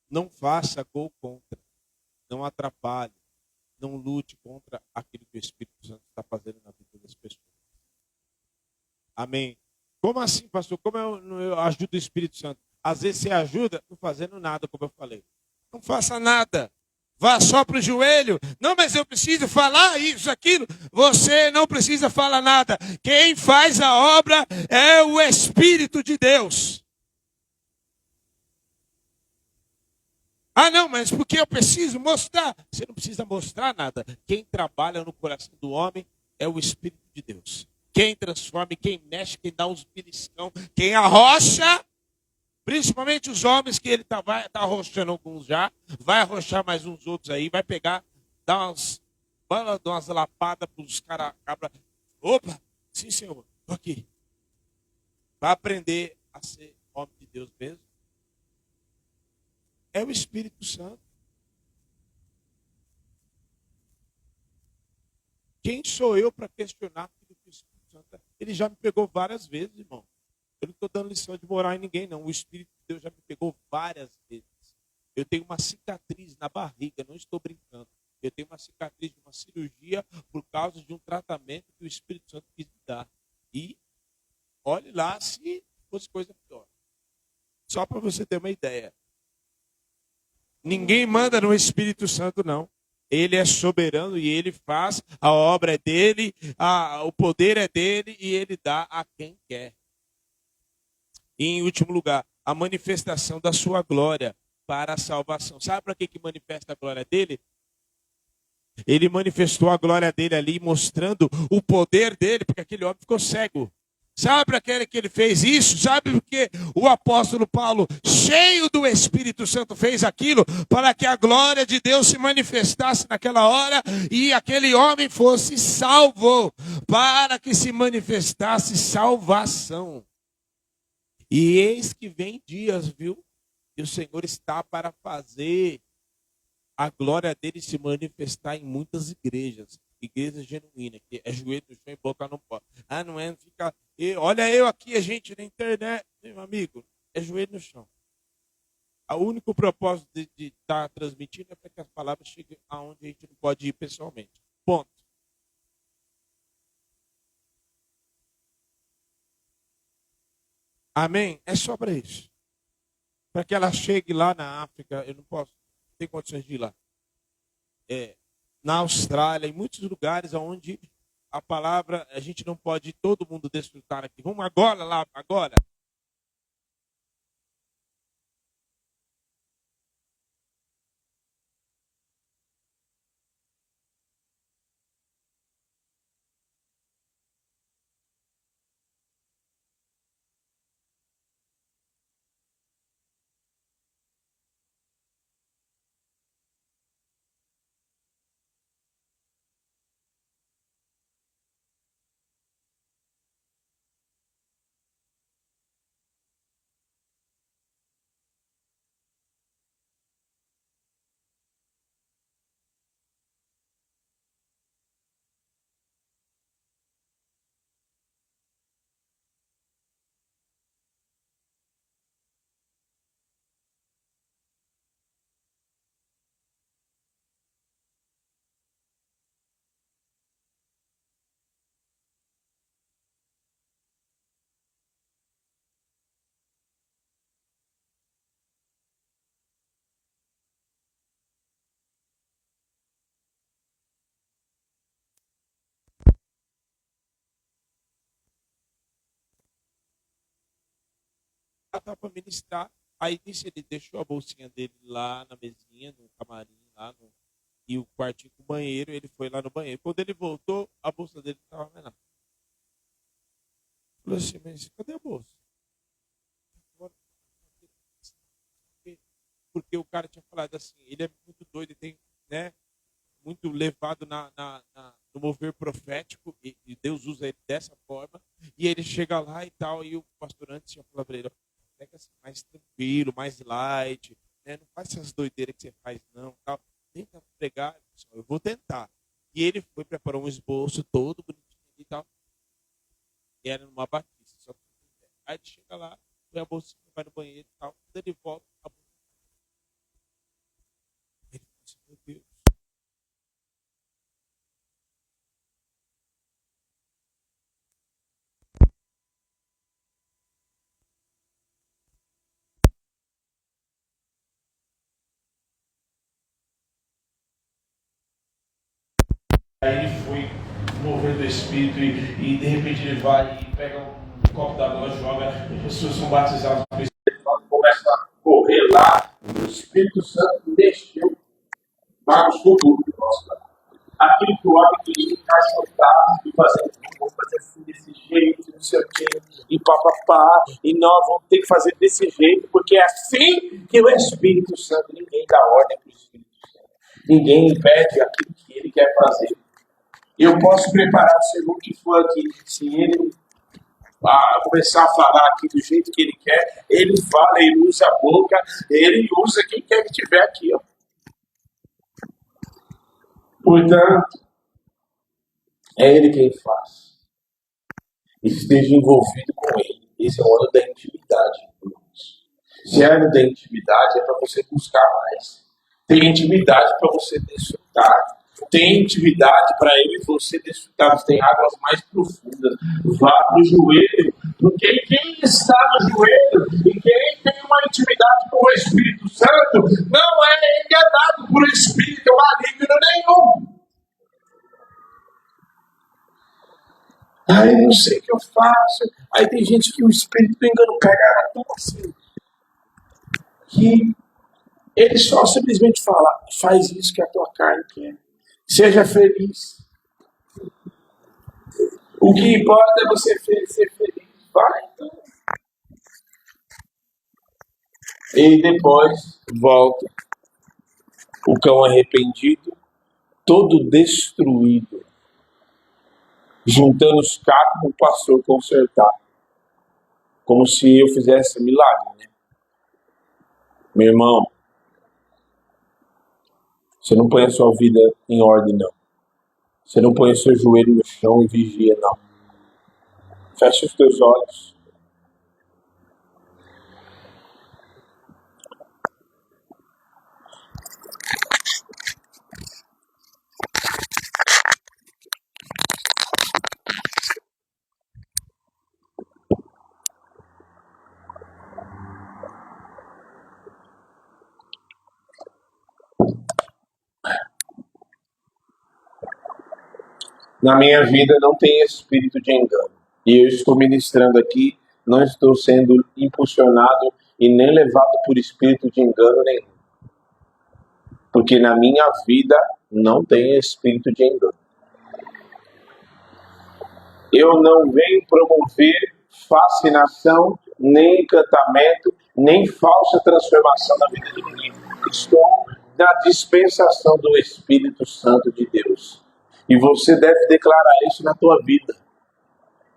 [SPEAKER 1] Não faça gol contra. Não atrapalhe. Não lute contra aquilo que o Espírito Santo está fazendo na vida das pessoas. Amém. Como assim, pastor? Como eu ajudo o Espírito Santo? Às vezes você ajuda não fazendo nada, como eu falei. Não faça nada. Vá só para o joelho. Não, mas eu preciso falar isso, aquilo. Você não precisa falar nada. Quem faz a obra é o Espírito de Deus. Não, mas porque eu preciso mostrar. Você não precisa mostrar nada. Quem trabalha no coração do homem é o Espírito de Deus. Quem transforma, quem mexe, quem dá uns beliscão, quem arrocha, principalmente os homens que ele vai arrochando alguns já, vai arrochar mais uns outros aí, vai pegar, dar umas lapadas para os caras. Opa, sim senhor, estou aqui. Vai aprender a ser homem de Deus mesmo. É o Espírito Santo. Quem sou eu para questionar aquilo que o Espírito Santo é? Ele já me pegou várias vezes, irmão. Eu não estou dando lição de moral em ninguém, não. O Espírito de Deus já me pegou várias vezes. Eu tenho uma cicatriz na barriga, não estou brincando. Eu tenho uma cicatriz de uma cirurgia por causa de um tratamento que o Espírito Santo quis me dar. E olhe lá se fosse coisa pior. Só para você ter uma ideia. Ninguém manda no Espírito Santo, não. Ele é soberano e ele faz, a obra é dele, o poder é dele e ele dá a quem quer. E em último lugar, a manifestação da sua glória para a salvação. Sabe para que manifesta a glória dele? Ele manifestou a glória dele ali, mostrando o poder dele, porque aquele homem ficou cego. Sabe para que ele fez isso? Sabe porque o apóstolo Paulo, cheio do Espírito Santo, fez aquilo? Para que a glória de Deus se manifestasse naquela hora e aquele homem fosse salvo, para que se manifestasse salvação. E eis que vem dias, viu? E o Senhor está para fazer a glória dele se manifestar em muitas igrejas. Igreja genuína, que é joelho no chão e boca no pó. Não é, fica. Olha eu aqui, a gente na internet, meu amigo, é joelho no chão. O único propósito de estar transmitindo é para que as palavras cheguem aonde a gente não pode ir pessoalmente. Ponto. Amém? É só para isso. Para que ela chegue lá na África, eu não posso, não tenho condições de ir lá. Na Austrália, em muitos lugares onde a palavra, a gente não pode todo mundo desfrutar aqui. Vamos agora lá, agora. estava para ministrar. Aí disse, ele deixou a bolsinha dele lá na mesinha, no camarim, lá no, e o quartinho com o banheiro, ele foi lá no banheiro. Quando ele voltou, a bolsa dele estava lá. Falou assim, mas cadê a bolsa? Porque o cara tinha falado assim, ele é muito doido, ele tem, né, muito levado no mover profético, e Deus usa ele dessa forma, e ele chega lá e tal, e o pastor antes tinha falado para ele, pega assim, mais tranquilo, mais light, né, não faz essas doideiras que você faz não, tal. Tenta pregar, eu vou tentar. E ele foi preparar um esboço todo bonitinho e tal, e era numa batista, só que aí ele chega lá, põe a bolsinha, vai no banheiro e tal, quando ele volta, a bolsa, ele fala assim, meu Deus. Aí ele foi movendo o espírito e de repente ele vai e pega um copo d'água, joga, as pessoas são batizadas com isso. Ele começa a correr lá, e o Espírito Santo mexeu Marcos com tudo. Aquilo que o homem queria ficar sentado e fazer, vamos fazer assim desse jeito, não sei o quê, e papapá, e nós vamos ter que fazer desse jeito, porque é assim que o Espírito Santo, ninguém dá ordem para o Espírito Santo, ninguém impede aquilo que ele quer fazer. Eu posso preparar o sermão que for aqui. Se ele começar a falar aqui do jeito que ele quer, ele fala, ele usa a boca, ele usa quem quer que estiver aqui. Ó. Portanto, é ele quem faz. Esteja envolvido com ele. Esse é o ano da intimidade. Se é ano da intimidade, é para você buscar mais. Tem intimidade para você desfrutar. Tem intimidade para ele e você desfrutar. Tem águas mais profundas. Vá no joelho. Porque quem está no joelho e quem tem uma intimidade com o Espírito Santo não é enganado por espírito maligno nenhum. Aí não sei o que eu faço. Aí tem gente que o Espírito do engano pega tão assim. Que ele só simplesmente fala, faz isso que a tua carne quer. Seja feliz. O que importa é você ser feliz. Vai, então. E depois volta. O cão arrependido, todo destruído. Juntando os cacos para o pastor consertar. Como se eu fizesse milagre, né? Meu irmão, você não põe a sua vida em ordem, não. Você não põe o seu joelho no chão e vigia, não. Feche os teus olhos. Na minha vida não tem espírito de engano. E eu estou ministrando aqui, não estou sendo impulsionado e nem levado por espírito de engano nenhum. Porque na minha vida não tem espírito de engano. Eu não venho promover fascinação, nem encantamento, nem falsa transformação na vida de ninguém. Estou na dispensação do Espírito Santo de Deus. E você deve declarar isso na tua vida.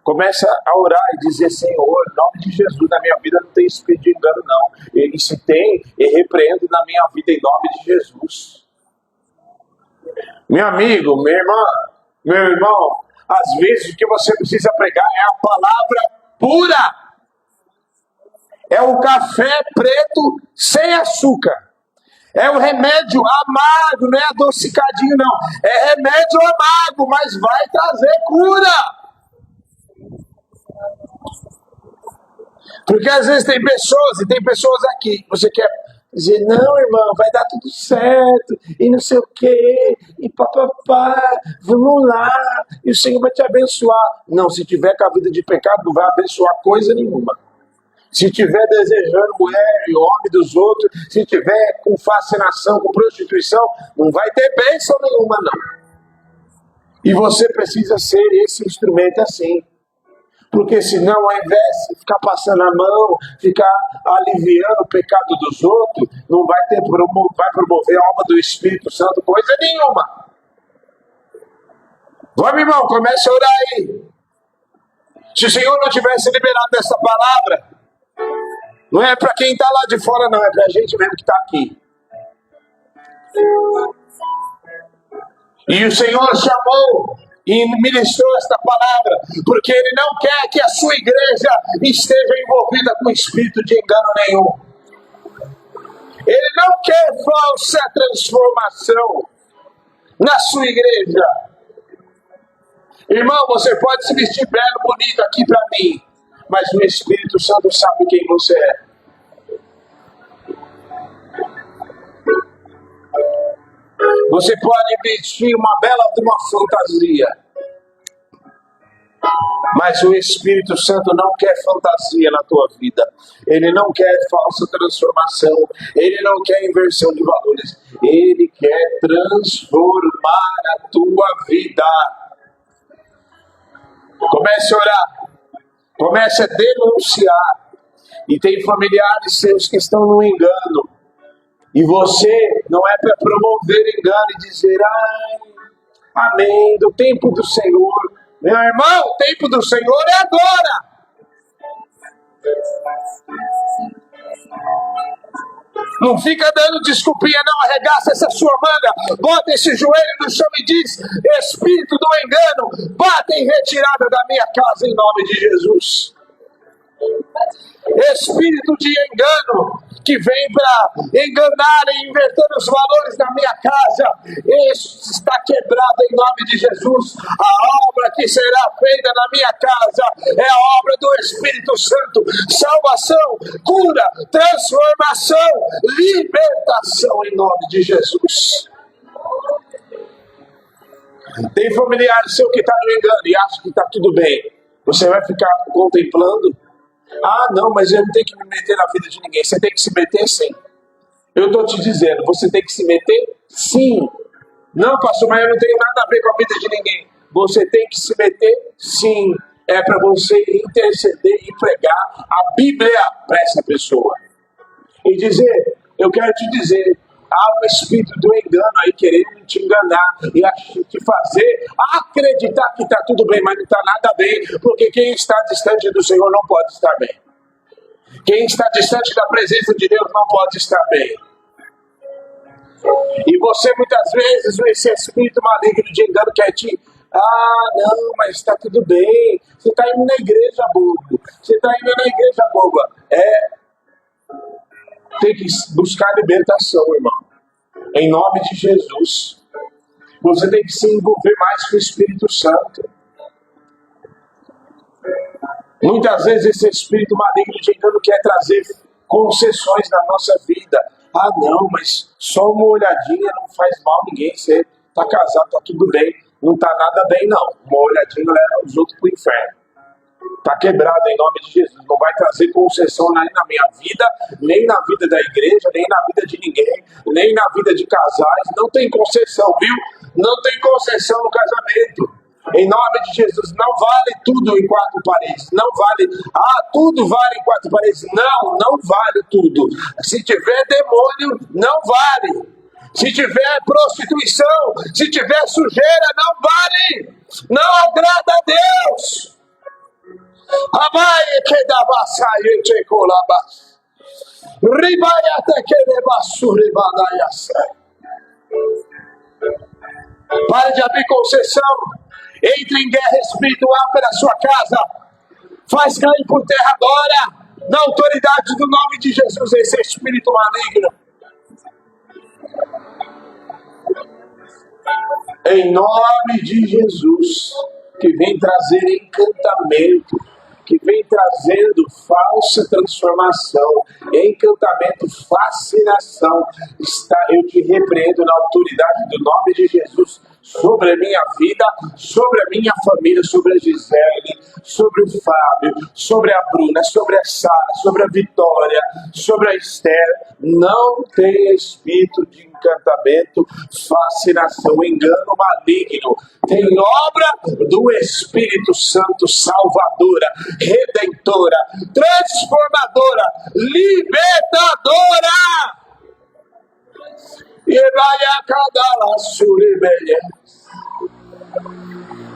[SPEAKER 1] Começa a orar e dizer, Senhor, em nome de Jesus, na minha vida não tem espírito de engano, não. E se tem, eu repreendo na minha vida em nome de Jesus. Meu amigo, minha irmã, meu irmão, às vezes o que você precisa pregar é a palavra pura. É o café preto sem açúcar. É o remédio amargo, não é adocicadinho, não. É remédio amargo, mas vai trazer cura. Porque às vezes tem pessoas aqui, você quer dizer, não, irmão, vai dar tudo certo, e não sei o quê, e papapá, vamos lá, e o Senhor vai te abençoar. Não, se tiver com a vida de pecado, não vai abençoar coisa nenhuma.
[SPEAKER 2] se estiver desejando mulher e homem dos outros, se estiver com fascinação, com prostituição, não vai ter bênção nenhuma, não. E você precisa ser esse instrumento assim. Porque senão, ao invés de ficar passando a mão, ficar aliviando o pecado dos outros, não vai promover a alma do Espírito Santo, coisa nenhuma. Vamos, irmão, comece a orar aí. Se o Senhor não tivesse liberado essa palavra, não é para quem está lá de fora, não, é para a gente mesmo que está aqui. E o Senhor chamou e ministrou esta palavra, porque Ele não quer que a sua igreja esteja envolvida com espírito de engano nenhum. Ele não quer falsa transformação na sua igreja. Irmão, você pode se vestir belo, bonito aqui para mim, mas o Espírito Santo sabe quem você é. Você pode vestir uma bela de uma fantasia, mas o Espírito Santo não quer fantasia na tua vida. Ele não quer falsa transformação. Ele não quer inversão de valores. Ele quer transformar a tua vida. Comece a orar. Comece a denunciar. E tem familiares seus que estão no engano. E você não é para promover engano e dizer, ai, amém, do tempo do Senhor. Meu irmão, o tempo do Senhor é agora. Não fica dando desculpinha, não. Arregaça essa sua manga, bota esse joelho no chão e diz, espírito do engano, bata em retirada da minha casa em nome de Jesus. Espírito de engano que vem para enganar e inverter os valores da minha casa, este está quebrado em nome de Jesus. A obra que será feita na minha casa é a obra do Espírito Santo. Salvação, cura, transformação, libertação em nome de Jesus. Tem familiar seu que está no engano e acha que está tudo bem. Você vai ficar contemplando? Ah, não, mas eu não tenho que me meter na vida de ninguém. Você tem que se meter, sim. Eu estou te dizendo, você tem que se meter, sim. Não, pastor, mas eu não tenho nada a ver com a vida de ninguém. Você tem que se meter, sim. É para você interceder e pregar a Bíblia para essa pessoa. E dizer, eu quero te dizer, há um espírito do engano aí querendo te enganar e te fazer acreditar que está tudo bem, mas não está nada bem, porque quem está distante do Senhor não pode estar bem. Quem está distante da presença de Deus não pode estar bem. E você muitas vezes, esse espírito maligno de engano quer te... Ah, não, mas está tudo bem. Você está indo na igreja, bobo. Você está indo na igreja, boba. Tem que buscar libertação, irmão. Em nome de Jesus. Você tem que se envolver mais com o Espírito Santo. Muitas vezes esse espírito maligno de engano quer trazer concessões na nossa vida. Ah, não, mas só uma olhadinha não faz mal a ninguém. Você está casado, está tudo bem. Não está nada bem, não. Uma olhadinha leva os outros para o inferno. Está quebrado em nome de Jesus. Não vai trazer concessão nem na minha vida, nem na vida da igreja, nem na vida de ninguém, nem na vida de casais. Não tem concessão, viu? Não tem concessão no casamento. Em nome de Jesus, não vale tudo em quatro paredes. Não vale, tudo vale em quatro paredes. Não, não vale tudo. Se tiver demônio, não vale. Se tiver prostituição, se tiver sujeira, não vale. Não agrada a Deus. Amae que dava sair de colabas. Ribaiata que debassure badaiasa. Pare de abrir concessão. Entre em guerra espiritual pela sua casa. Faz cair por terra agora, na autoridade do nome de Jesus, esse espírito maligno. Em nome de Jesus, que vem trazer encantamento, que vem trazendo falsa transformação, encantamento, fascinação. Eu te repreendo na autoridade do nome de Jesus sobre a minha vida, sobre a minha família, sobre a Gisele, sobre o Fábio, sobre a Bruna, sobre a Sara, sobre a Vitória, sobre a Esther. Não tem espírito de encantamento, fascinação, engano maligno. Tem obra do Espírito Santo, salvadora, redentora, transformadora, libertadora. E vai a cada la suribeia.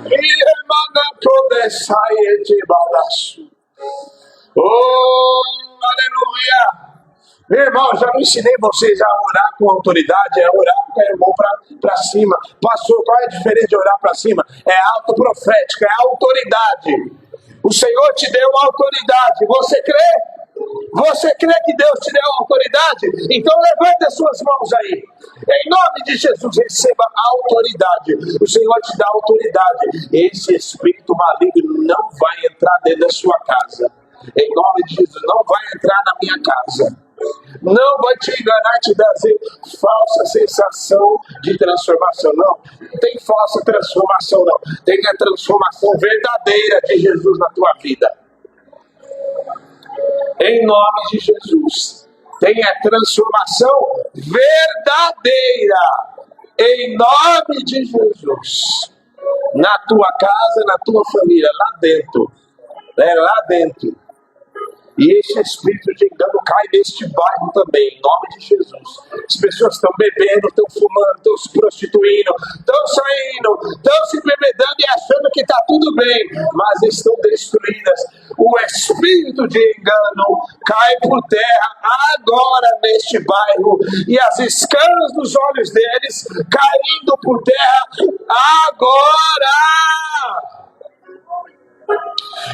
[SPEAKER 2] Irmã toda saia balaço. Oh, aleluia! Meu irmão, já não ensinei vocês a orar com autoridade, é orar com a mão para cima. Pastor, qual é a diferença de orar para cima? É autoprofética, é autoridade. O Senhor te deu autoridade. Você crê? Você crê que Deus te deu autoridade? Então levante as suas mãos aí. Em nome de Jesus, receba a autoridade. O Senhor te dá autoridade. Esse espírito maligno não vai entrar dentro da sua casa. Em nome de Jesus, não vai entrar na minha casa. Não vai te enganar, te trazer falsa sensação de transformação. Não tem falsa transformação, não. Tem a transformação verdadeira de Jesus na tua vida. Em nome de Jesus. Tem a transformação verdadeira. Em nome de Jesus. Na tua casa, na tua família, lá dentro. Lá dentro. E esse espírito de engano cai neste bairro também, em nome de Jesus. As pessoas estão bebendo, estão fumando, estão se prostituindo, estão saindo, estão se bebedando e achando que está tudo bem, mas estão destruídas. O espírito de engano cai por terra agora neste bairro e as escamas dos olhos deles caindo por terra agora.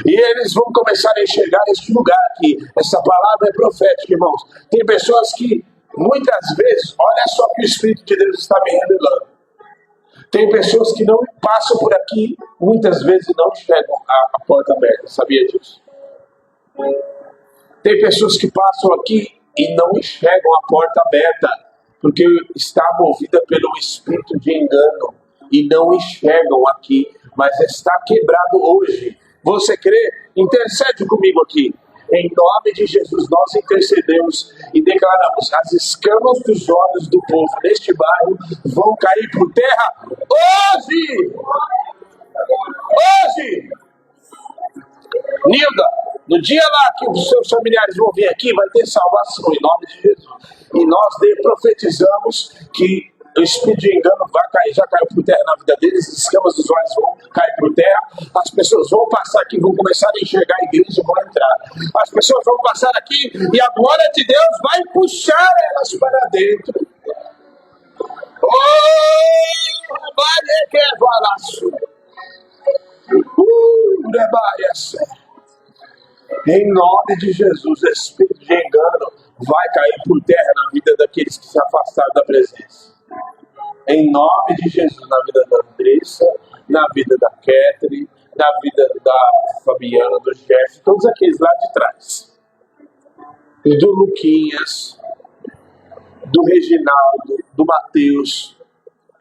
[SPEAKER 2] E eles vão começar a enxergar este lugar aqui. Essa palavra é profética, irmãos. Tem pessoas que, muitas vezes, olha só que o Espírito de Deus está me revelando. Tem pessoas que não passam por aqui, muitas vezes não enxergam a porta aberta. Sabia disso? Tem pessoas que passam aqui e não enxergam a porta aberta, porque está movida pelo espírito de engano. E não enxergam aqui, mas está quebrado hoje. Você crê? Intercede comigo aqui. Em nome de Jesus, nós intercedemos e declaramos: as escamas dos olhos do povo neste bairro vão cair por terra hoje! Hoje! Nilda, no dia lá que os seus familiares vão vir aqui, vai ter salvação em nome de Jesus. E nós profetizamos que o espírito de engano vai cair, já caiu por terra na vida deles, as escamas dos olhos vão cair por terra, as pessoas vão passar aqui, vão começar a enxergar a igreja e vão entrar. As pessoas vão passar aqui e a glória de Deus vai puxar elas para dentro. Em nome de Jesus, espírito de engano vai cair por terra na vida daqueles que se afastaram da presença. Em nome de Jesus, na vida da Andressa, na vida da Catherine, na vida da Fabiana, do Jeff, todos aqueles lá de trás. Do Luquinhas, do Reginaldo, do Mateus.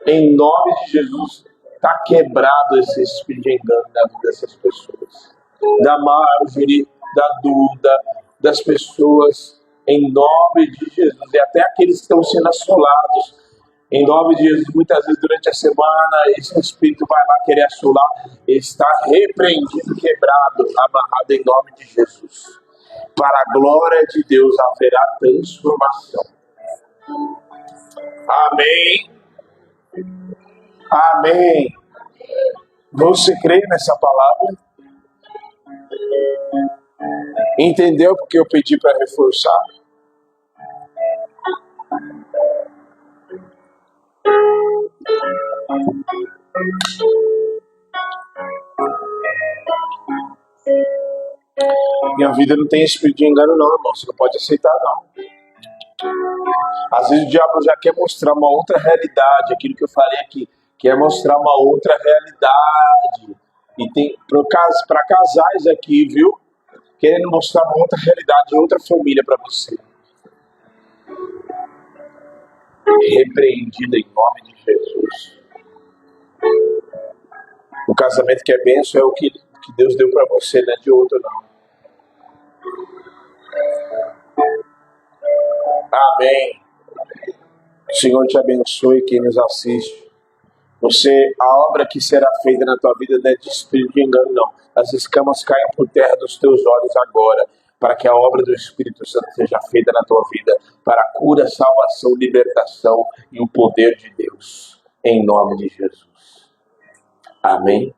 [SPEAKER 2] Em nome de Jesus, está quebrado esse espírito de engano na vida dessas pessoas. Da Marjorie, da Duda, das pessoas, em nome de Jesus. E até aqueles que estão sendo assolados. Em nome de Jesus, muitas vezes durante a semana, esse espírito vai lá querer assolar, ele está repreendido, quebrado, amarrado em nome de Jesus. Para a glória de Deus haverá transformação. Amém. Amém. Você crê nessa palavra? Entendeu porque eu pedi para reforçar? Minha vida não tem espírito de engano não, irmão. Você não pode aceitar não. Às vezes o diabo já quer mostrar uma outra realidade, aquilo que eu falei aqui, quer mostrar uma outra realidade. E tem para casais aqui, viu? Querendo mostrar uma outra realidade, outra família para você. Repreendida em nome de Jesus. O casamento que é bênção é o que Deus deu para você, não é de outro não. Amém. Que o Senhor te abençoe, quem nos assiste. A obra que será feita na tua vida não é de espírito de engano, não. As escamas caem por terra dos teus olhos agora, para que a obra do Espírito Santo seja feita na tua vida, para a cura, salvação, libertação e o poder de Deus, em nome de Jesus. Amém.